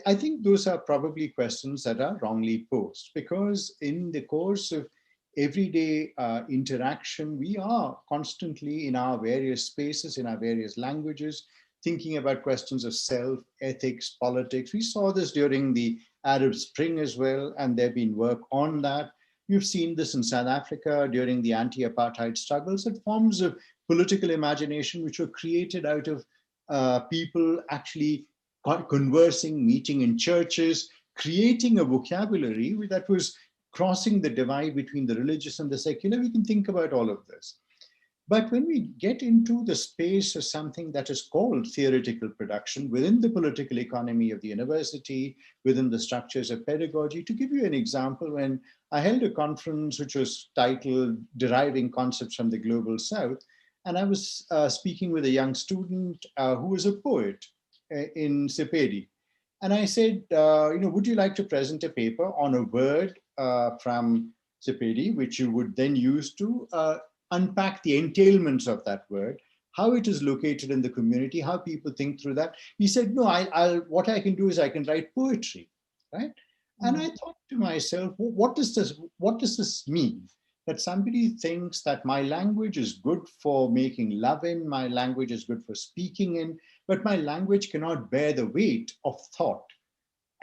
I think those are probably questions that are wrongly posed, because in the course of everyday interaction, we are constantly in our various spaces, in our various languages, thinking about questions of self, ethics, politics. We saw this during the Arab Spring as well, and there have been work on that. You've seen this in South Africa during the anti-apartheid struggles, and forms of political imagination which were created out of people actually conversing, meeting in churches, creating a vocabulary that was crossing the divide between the religious and the secular. We can think about all of this. But when we get into the space of something that is called theoretical production within the political economy of the university, within the structures of pedagogy, to give you an example, when I held a conference which was titled Deriving Concepts from the Global South, and I was speaking with a young student who was a poet in Sepedi. And I said, you know, would you like to present a paper on a word from Sepedi, which you would then use to unpack the entailments of that word, how it is located in the community, how people think through that? He said, no, what I can do is I can write poetry, right? And I thought to myself, well, what does this mean? That somebody thinks that my language is good for making love in, my language is good for speaking in, but my language cannot bear the weight of thought.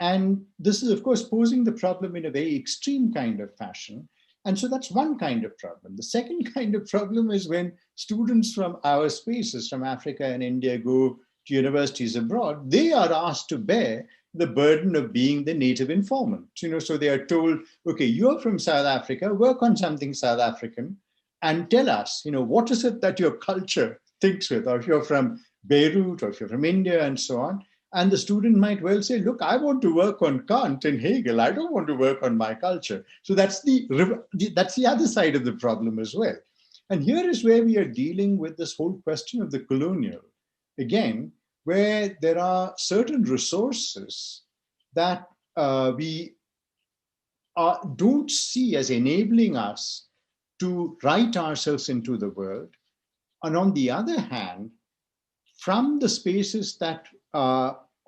And this is, of course, posing the problem in a very extreme kind of fashion. And so that's one kind of problem. The second kind of problem is when students from our spaces, from Africa and India, go to universities abroad, they are asked to bear the burden of being the native informant. You know, so they are told, okay, you're from South Africa, work on something South African and tell us, you know, what is it that your culture thinks with, or if you're from Beirut, or if you're from India and so on. And the student might well say, look, I want to work on Kant and Hegel. I don't want to work on my culture. So that's the other side of the problem as well. And here is where we are dealing with this whole question of the colonial. Again, where there are certain resources that we don't see as enabling us to write ourselves into the world. And on the other hand, from the spaces that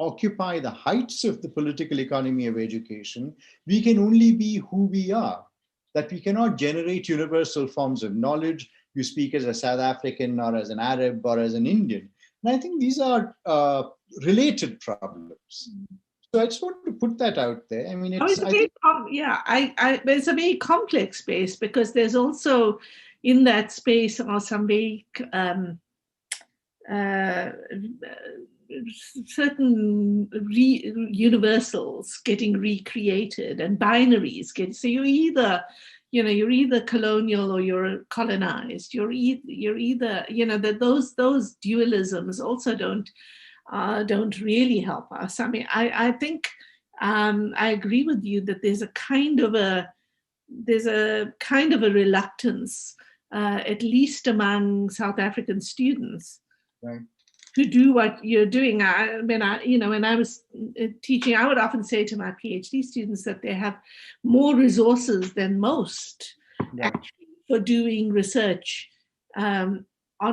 occupy the heights of the political economy of education, we can only be who we are, that we cannot generate universal forms of knowledge. You speak as a South African or as an Arab or as an Indian. And I think these are related problems. So I just want to put that out there. I mean, it's it's a very complex space, because there's also in that space are some very certain universals getting recreated and binaries so you're either colonial or you're colonized. You're either that those dualisms also don't really help us. I mean, I think I agree with you that there's a kind of a reluctance, at least among South African students, right, to do what you're doing. When I was teaching, I would often say to my PhD students that they have more resources than most actually for doing research on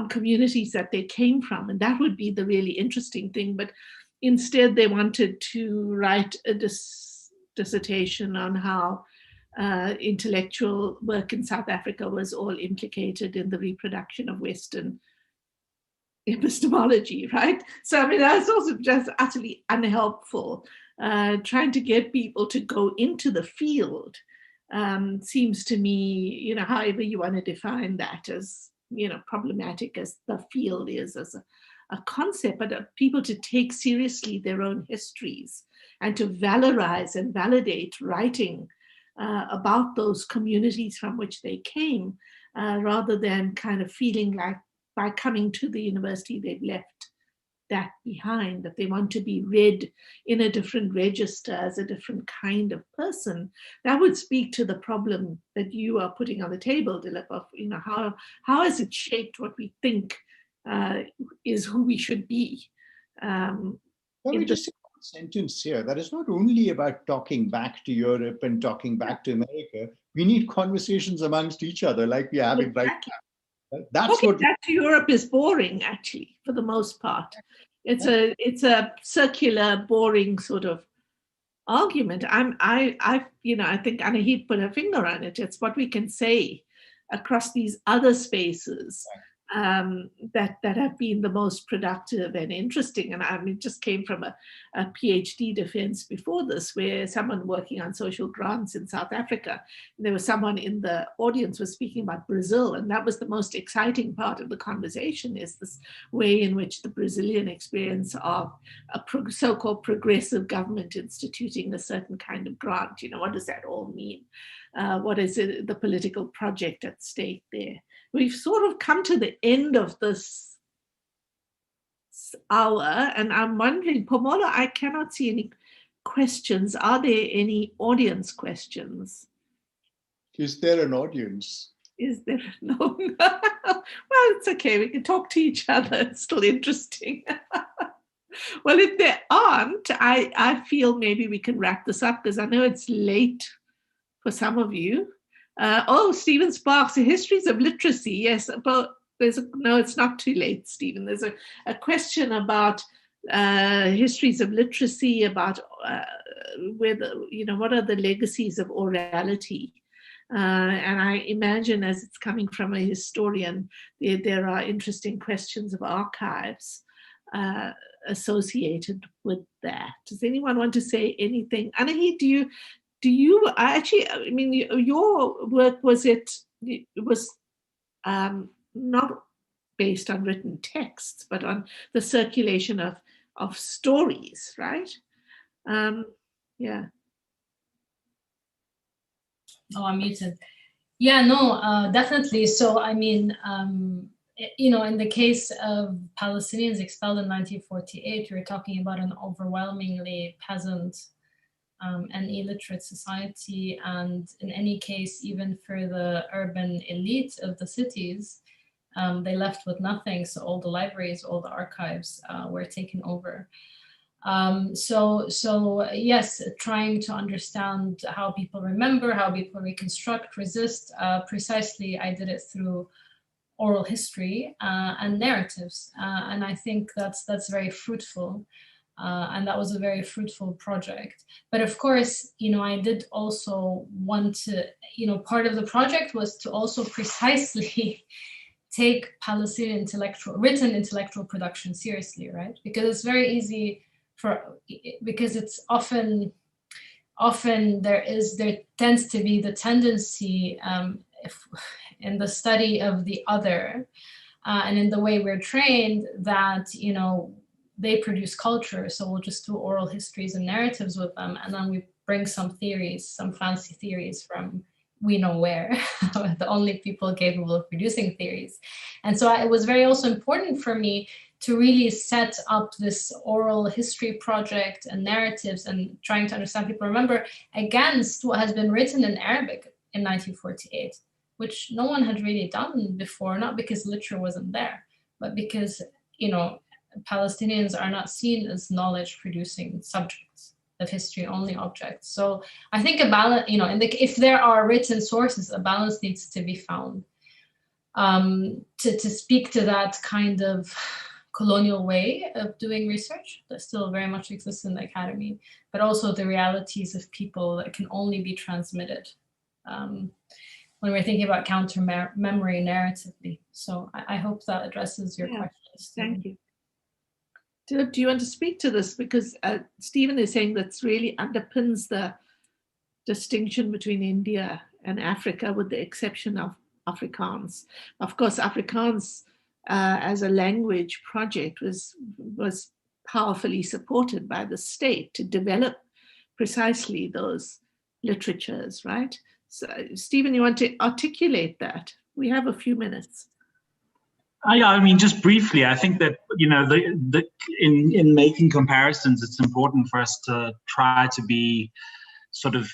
communities that they came from. And that would be the really interesting thing. But instead, they wanted to write a dissertation on how intellectual work in South Africa was all implicated in the reproduction of Western epistemology, right? So, I mean, that's also just utterly unhelpful. Trying to get people to go into the field seems to me, however you want to define that, as, problematic as the field is as a concept, but people to take seriously their own histories and to valorize and validate writing about those communities from which they came, rather than kind of feeling like by coming to the university they've left that behind, that they want to be read in a different register as a different kind of person. That would speak to the problem that you are putting on the table, Dilip, of how has it shaped what we think is who we should be. Let me just say one sentence here. That is not only about talking back to Europe and talking back to America. We need conversations amongst each other like we're having right now. That's talking what back to Europe is boring, actually, for the most part. It's a circular, boring sort of argument. I think Anaheed put her finger on it. It's what we can say across these other spaces that have been the most productive and interesting. And I mean, just came from a PhD defense before this, where someone working on social grants in South Africa, there was someone in the audience was speaking about Brazil, and that was the most exciting part of the conversation, is this way in which the Brazilian experience of a so-called progressive government instituting a certain kind of grant, what does that all mean? What is the political project at stake there? We've sort of come to the end of this hour, and I'm wondering, Pomola, I cannot see any questions. Are there any audience questions? Is there an audience? Is there? No. Well, it's okay. We can talk to each other. It's still interesting. Well, if there aren't, I feel maybe we can wrap this up, because I know it's late for some of you. Stephen Sparks, the histories of literacy. Yes, but no, it's not too late, Stephen. There's a question about histories of literacy, about whether, what are the legacies of orality? And I imagine, as it's coming from a historian, there are interesting questions of archives associated with that. Does anyone want to say anything? Anaheed, do you actually, I mean, your work was not based on written texts, but on the circulation of stories, right? Yeah. Oh, I'm muted. Yeah, no, definitely. So, I mean, in the case of Palestinians expelled in 1948, we're talking about an overwhelmingly peasant and illiterate society, and in any case, even for the urban elite of the cities, they left with nothing. So all the libraries, all the archives were taken over. So yes, trying to understand how people remember, how people reconstruct, resist. Precisely, I did it through oral history and narratives, and I think that's very fruitful. And that was a very fruitful project. But of course, I did also want to, part of the project was to also precisely take Palestinian written intellectual production seriously, right? Because it's very easy because it's often there tends to be the tendency in the study of the other and in the way we're trained that, they produce culture, so we'll just do oral histories and narratives with them, and then we bring some theories, some fancy theories from we know where, the only people capable of producing theories. And so it was very also important for me to really set up this oral history project and narratives and trying to understand people remember against what has been written in Arabic in 1948, which no one had really done before, not because literature wasn't there, but because, Palestinians are not seen as knowledge-producing subjects of history-only objects. So I think a balance, you know, if there are written sources, a balance needs to be found to speak to that kind of colonial way of doing research that still very much exists in the academy, but also the realities of people that can only be transmitted when we're thinking about counter-memory narratively. So I hope that addresses your questions. Thank you. Dilip, do you want to speak to this? Because Stephen is saying that's really underpins the distinction between India and Africa, with the exception of Afrikaans. Of course, Afrikaans as a language project was powerfully supported by the state to develop precisely those literatures, right? So, Stephen, you want to articulate that? We have a few minutes. Yeah, I mean, just briefly, I think that, you know, in making comparisons, it's important for us to try to be sort of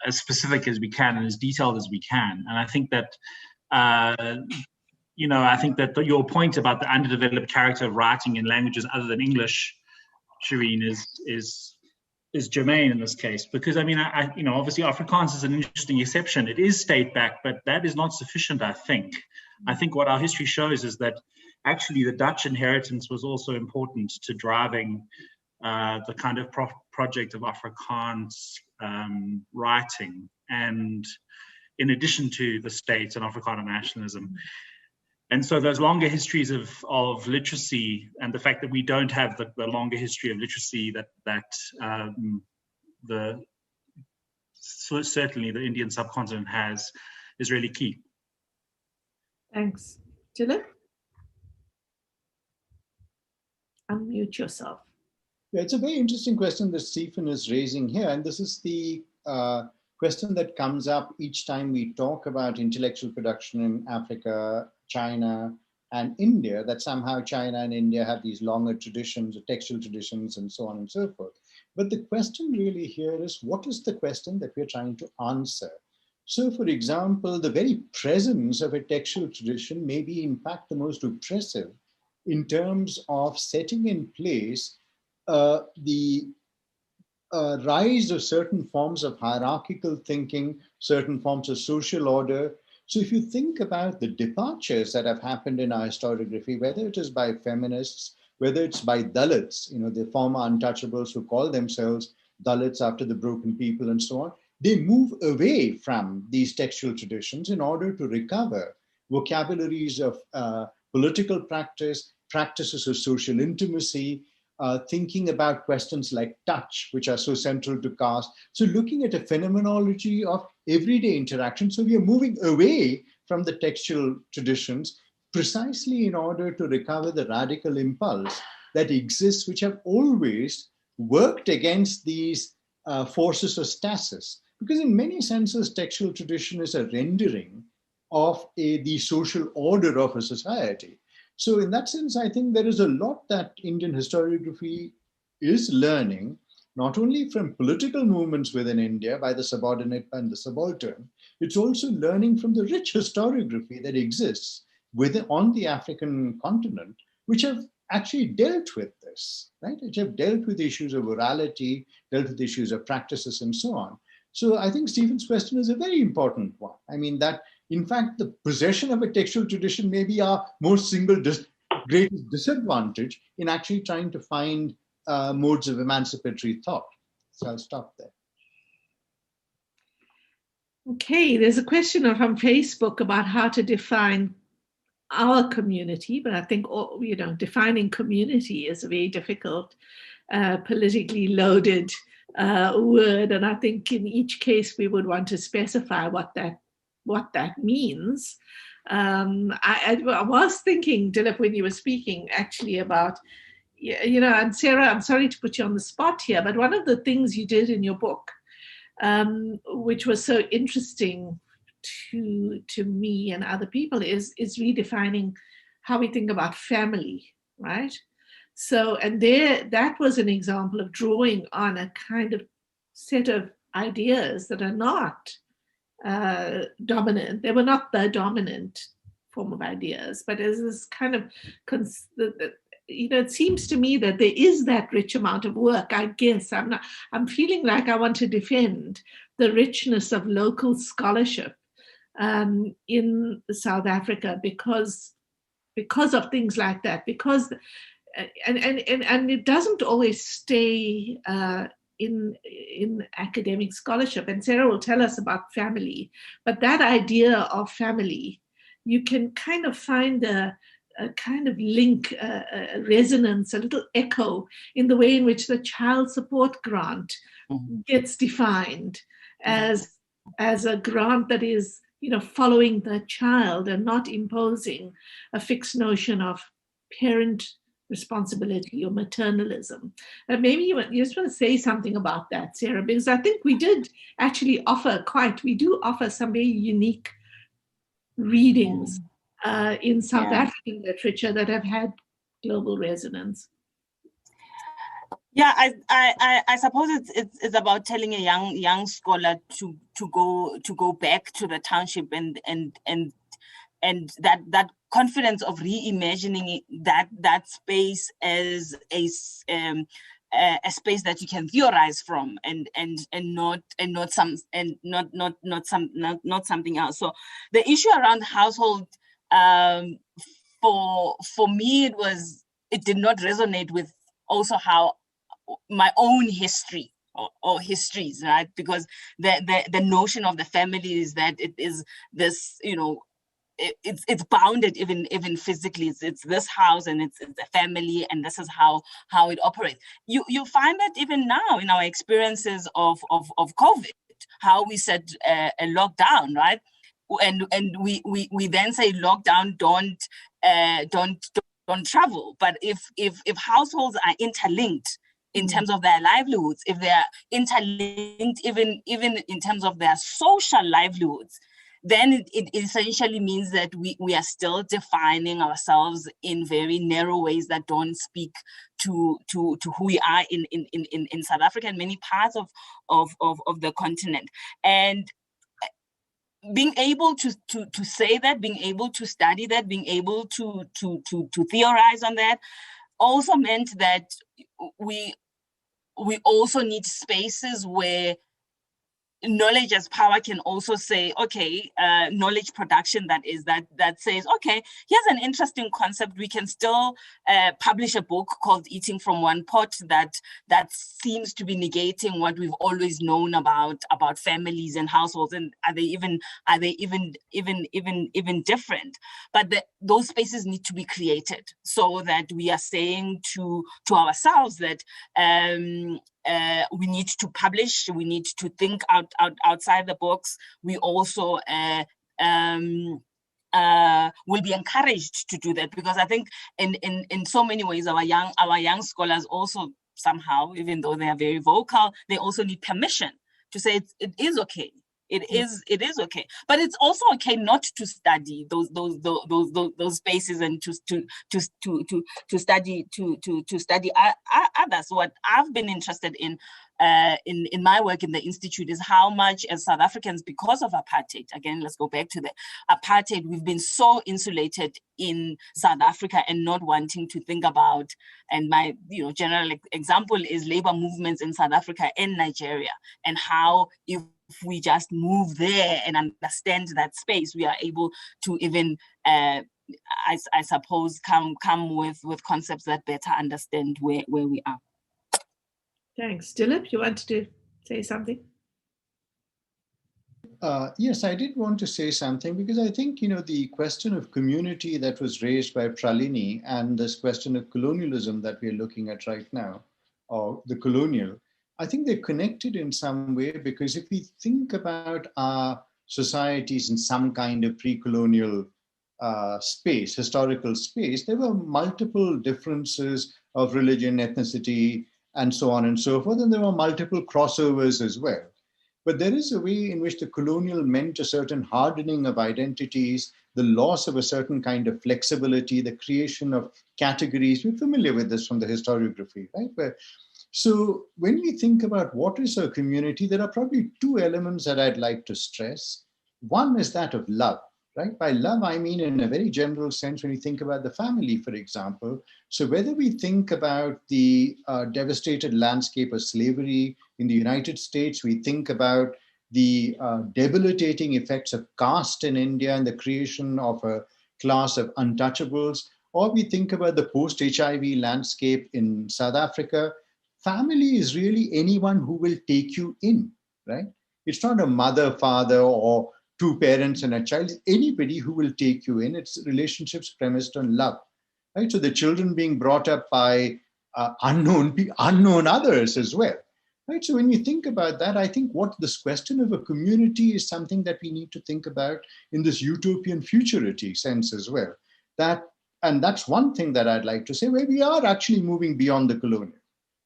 as specific as we can and as detailed as we can. And I think that, you know, I think that your point about the underdeveloped character of writing in languages other than English, Shireen, is germane in this case, because I mean, you know, obviously Afrikaans is an interesting exception. It is state-backed, but that is not sufficient, I think. I think what our history shows is that actually the Dutch inheritance was also important to driving the kind of project of Afrikaans writing, and in addition to the state and Afrikaner nationalism. And so those longer histories of literacy, and the fact that we don't have the longer history of literacy that certainly the Indian subcontinent has, is really key. Thanks. Dilip? Unmute yourself. Yeah, it's a very interesting question that Stephen is raising here. And this is the question that comes up each time we talk about intellectual production in Africa, China, and India, that somehow China and India have these longer traditions, textual traditions, and so on and so forth. But the question really here is, what is the question that we're trying to answer? So, for example, the very presence of a textual tradition may be, in fact, the most oppressive in terms of setting in place the rise of certain forms of hierarchical thinking, certain forms of social order. So if you think about the departures that have happened in our historiography, whether it is by feminists, whether it's by Dalits, you know, the former untouchables who call themselves Dalits after the broken people and so on, they move away from these textual traditions in order to recover vocabularies of political practice, practices of social intimacy, thinking about questions like touch, which are so central to caste. So looking at a phenomenology of everyday interaction. So we are moving away from the textual traditions precisely in order to recover the radical impulse that exists, which have always worked against these forces of stasis. Because in many senses, textual tradition is a rendering of the social order of a society. So in that sense, I think there is a lot that Indian historiography is learning, not only from political movements within India by the subordinate and the subaltern, it's also learning from the rich historiography that exists on the African continent, which have actually dealt with this, right? Which have dealt with issues of morality, dealt with issues of practices and so on. So I think Stephen's question is a very important one. I mean that, in fact, the possession of a textual tradition may be our most greatest disadvantage in actually trying to find modes of emancipatory thought. So I'll stop there. Okay, there's a question from Facebook about how to define our community, but I think, you know, defining community is a very difficult, politically loaded word, and I think in each case we would want to specify what that means. I was thinking, Dilip, when you were speaking, actually about, you know, and Sarah, I'm sorry to put you on the spot here, but one of the things you did in your book, which was so interesting to me and other people, is redefining how we think about family, right? So, and that was an example of drawing on a kind of set of ideas that are not dominant. They were not the dominant form of ideas, but as this kind of it seems to me that there is that rich amount of work. I guess I'm feeling like I want to defend the richness of local scholarship in South Africa because of things like that, because and it doesn't always stay in academic scholarship. And Sarah will tell us about family, but that idea of family, you can kind of find a kind of link, a resonance, a little echo in the way in which the child support grant gets defined as a grant that is, following the child and not imposing a fixed notion of parent responsibility or maternalism. Maybe you just want to say something about that, Sarah, because I think we did actually offer some very unique readings in South African literature that have had global resonance. Yeah, I suppose it's about telling a young scholar to go back to the township and that confidence of reimagining that space as a space that you can theorize from and not something else. So the issue around household, for me, it did not resonate with also how my own history or histories, right? Because the notion of the family is that it is this, it's bounded even physically. It's this house and it's the family, and this is how it operates. You find that even now in our experiences of COVID, how we said a lockdown, right? And we then say lockdown, don't travel. But if households are interlinked in terms of their livelihoods, if they are interlinked even in terms of their social livelihoods, then it essentially means that we are still defining ourselves in very narrow ways that don't speak to who we are in South Africa and many parts of the continent. And being able to say that, being able to study that, being able to theorize on that also meant that we also need spaces where knowledge as power can also say, okay, knowledge production that says, okay, here's an interesting concept. We can still publish a book called Eating from One Pot that seems to be negating what we've always known about families and households, and are they even different? But those spaces need to be created so that we are saying to ourselves that we need to publish, we need to think outside the box. We also will be encouraged to do that, because I think in so many ways our young scholars also somehow, even though they are very vocal, they also need permission to say it is okay. It is okay, but it's also okay not to study those spaces and to study others. What I've been interested in my work in the Institute is how much as South Africans, because of apartheid, again, let's go back to the apartheid, we've been so insulated in South Africa and not wanting to think about, and my general example is labor movements in South Africa and Nigeria, and how if we just move there and understand that space, we are able to even, I suppose, come with concepts that better understand where we are. Thanks. Dilip, you wanted to say something? Yes, I did want to say something, because I think, the question of community that was raised by Pralini and this question of colonialism that we're looking at right now, or the colonial, I think they're connected in some way, because if we think about our societies in some kind of pre-colonial space, historical space, there were multiple differences of religion, ethnicity, and so on and so forth, and there were multiple crossovers as well. But there is a way in which the colonial meant a certain hardening of identities, the loss of a certain kind of flexibility, the creation of categories. We're familiar with this from the historiography, right? So when we think about what is a community, there are probably two elements that I'd like to stress. One is that of love, right? By love, I mean in a very general sense, when you think about the family, for example. So whether we think about the devastated landscape of slavery in the United States, we think about the debilitating effects of caste in India and the creation of a class of untouchables, or we think about the post-HIV landscape in South Africa, family is really anyone who will take you in, right? It's not a mother, father, or two parents and a child. It's anybody who will take you in. It's relationships premised on love, right? So the children being brought up by unknown others as well, right? So when you think about that, I think what this question of a community is something that we need to think about in this utopian futurity sense as well. And that's one thing that I'd like to say, where we are actually moving beyond the colonial,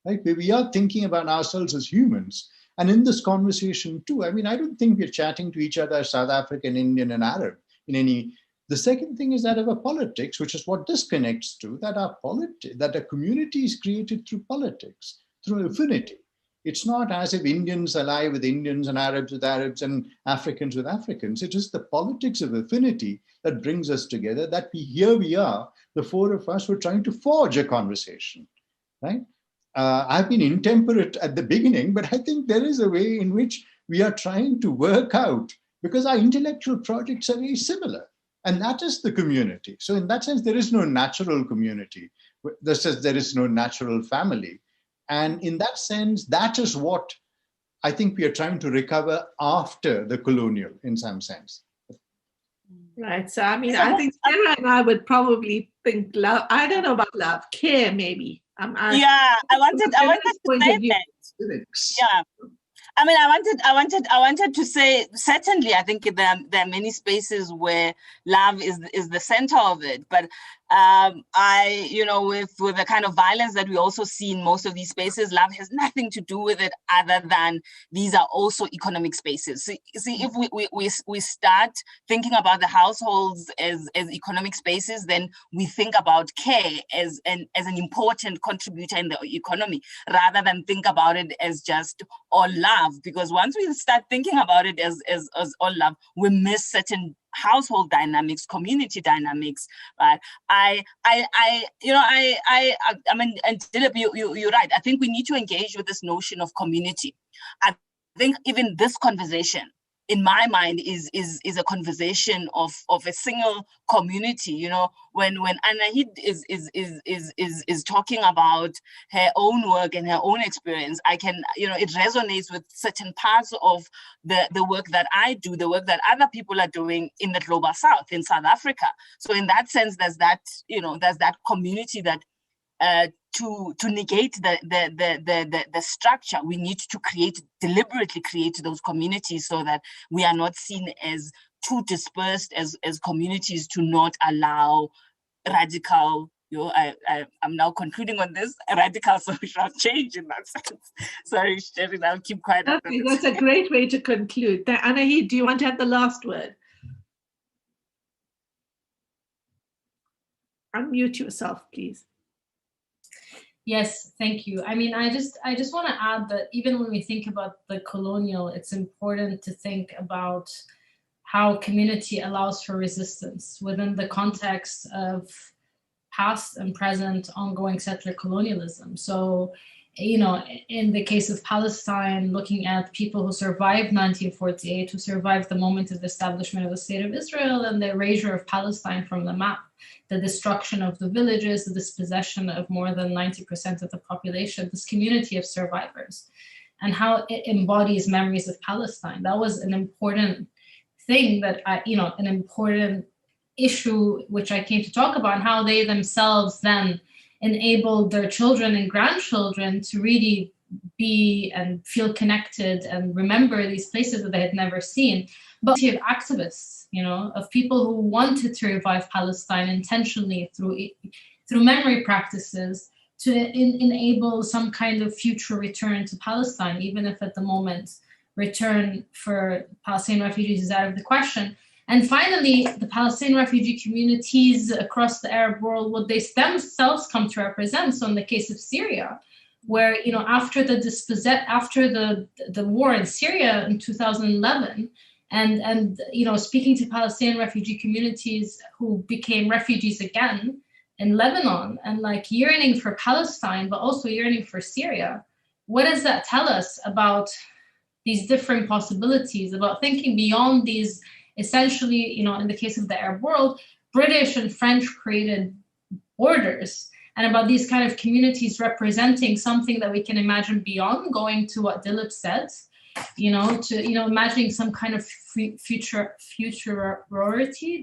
right? Where we are thinking about ourselves as humans. And in this conversation too, I mean, I don't think we're chatting to each other as South African, Indian, and Arab in any. The second thing is that of a politics, which is what this connects to, that a community is created through politics, through affinity. It's not as if Indians ally with Indians and Arabs with Arabs and Africans with Africans. It is the politics of affinity that brings us together, that here we are, the four of us were trying to forge a conversation, right? I've been intemperate at the beginning, but I think there is a way in which we are trying to work out, because our intellectual projects are very similar, and that is the community. So in that sense, there is no natural community. There is no natural family. And in that sense, that is what I think we are trying to recover after the colonial, in some sense. Right. So, I mean, I think Sarah and I would probably think love. I don't know about love, care, maybe. I wanted to say that. Yeah. I mean, I wanted to say, certainly, I think there are many spaces where love is the center of it. But with the kind of violence that we also see in most of these spaces, love has nothing to do with it other than these are also economic spaces. See, if we start thinking about the households as economic spaces, then we think about care as an important contributor in the economy, rather than think about it as just all love. Because once we start thinking about it as all love, we miss certain household dynamics, community dynamics, right? I mean, and Dilip, you're right. I think we need to engage with this notion of community. I think even this conversation, in my mind, is a conversation of a single community. You know, when Anaheed is talking about her own work and her own experience, I can, it resonates with certain parts of the work that I do, the work that other people are doing in the global South, in South Africa. So in that sense, there's that community that to negate the structure, we need to deliberately create those communities so that we are not seen as too dispersed as communities, to not allow radical, I'm now concluding on this, radical social change in that sense. Sorry, Shireen, I'll keep quiet. That's a great way to conclude. Anaheed, do you want to have the last word? Unmute yourself, please. Yes, thank you. I mean, I just want to add that even when we think about the colonial, it's important to think about how community allows for resistance within the context of past and present ongoing settler colonialism. So, in the case of Palestine, looking at people who survived 1948, who survived the moment of the establishment of the State of Israel and the erasure of Palestine from the map, the destruction of the villages, the dispossession of more than 90% of the population, this community of survivors, and how it embodies memories of Palestine. That was an important thing that an important issue which I came to talk about, and how they themselves then enabled their children and grandchildren to really be and feel connected and remember these places that they had never seen. But of activists, of people who wanted to revive Palestine intentionally through memory practices to enable some kind of future return to Palestine, even if at the moment return for Palestinian refugees is out of the question. And finally, the Palestinian refugee communities across the Arab world, what they themselves come to represent. So in the case of Syria, where after the war in Syria in 2011, And you know, speaking to Palestinian refugee communities who became refugees again in Lebanon and like yearning for Palestine, but also yearning for Syria, what does that tell us about these different possibilities, about thinking beyond these essentially, you know, in the case of the Arab world, British and French created borders, and about these kind of communities representing something that we can imagine beyond, going to what Dilip said, you know, to, you know, imagining some kind of futurity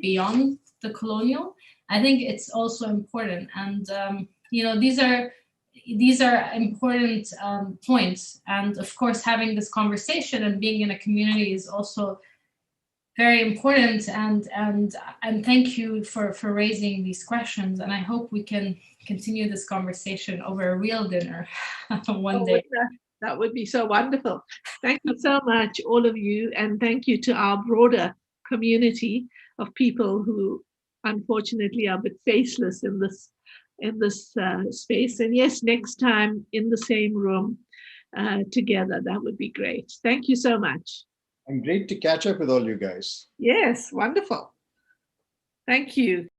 beyond the colonial. I think it's also important. And, you know, these are important points. And of course, having this conversation and being in a community is also very important. And thank you for raising these questions. And I hope we can continue this conversation over a real dinner one day. That would be so wonderful. Thank you so much, all of you. And thank you to our broader community of people who unfortunately are a bit faceless in this space. And yes, next time in the same room together, that would be great. Thank you so much. And great to catch up with all you guys. Yes, wonderful. Thank you.